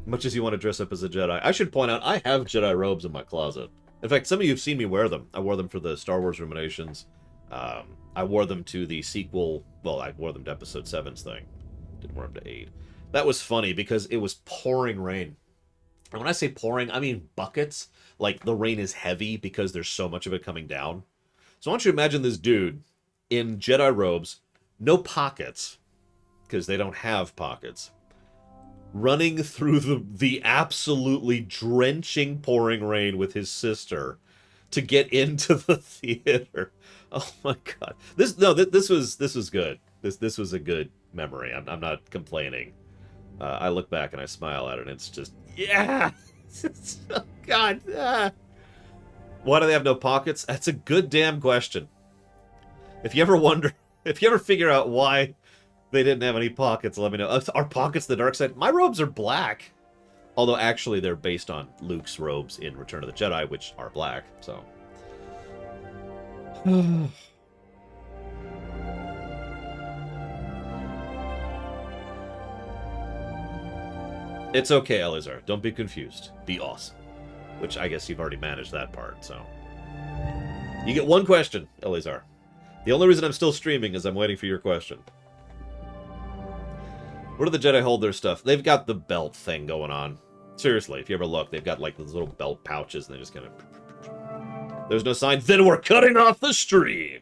Much as you want to dress up as a Jedi. I should point out, I have Jedi robes in my closet. In fact, some of you have seen me wear them. I wore them for the Star Wars Ruminations. I wore them to the sequel. Well, I wore them to Episode 7's thing. Didn't wear them to 8. That was funny because it was pouring rain. And when I say pouring, I mean buckets. Like, the rain is heavy because there's so much of it coming down. So I want you to imagine this dude in Jedi robes, no pockets, because they don't have pockets, running through the absolutely drenching pouring rain with his sister to get into the theater. Oh my God! This was good. This was a good memory. I'm not complaining. I look back and I smile at it, and it's just yeah. Oh God. Why do they have no pockets? That's a good damn question. If you ever wonder, if you ever figure out why they didn't have any pockets, let me know. Are pockets the dark side? My robes are black. Although, actually, they're based on Luke's robes in Return of the Jedi, which are black, so. It's okay, Elazar. Don't be confused. Be awesome. Which I guess you've already managed that part, so. You get one question, Eleazar. The only reason I'm still streaming is I'm waiting for your question. Where do the Jedi hold their stuff? They've got the belt thing going on. Seriously, if you ever look, they've got like those little belt pouches and they just kind of... There's no sign. Then we're cutting off the stream!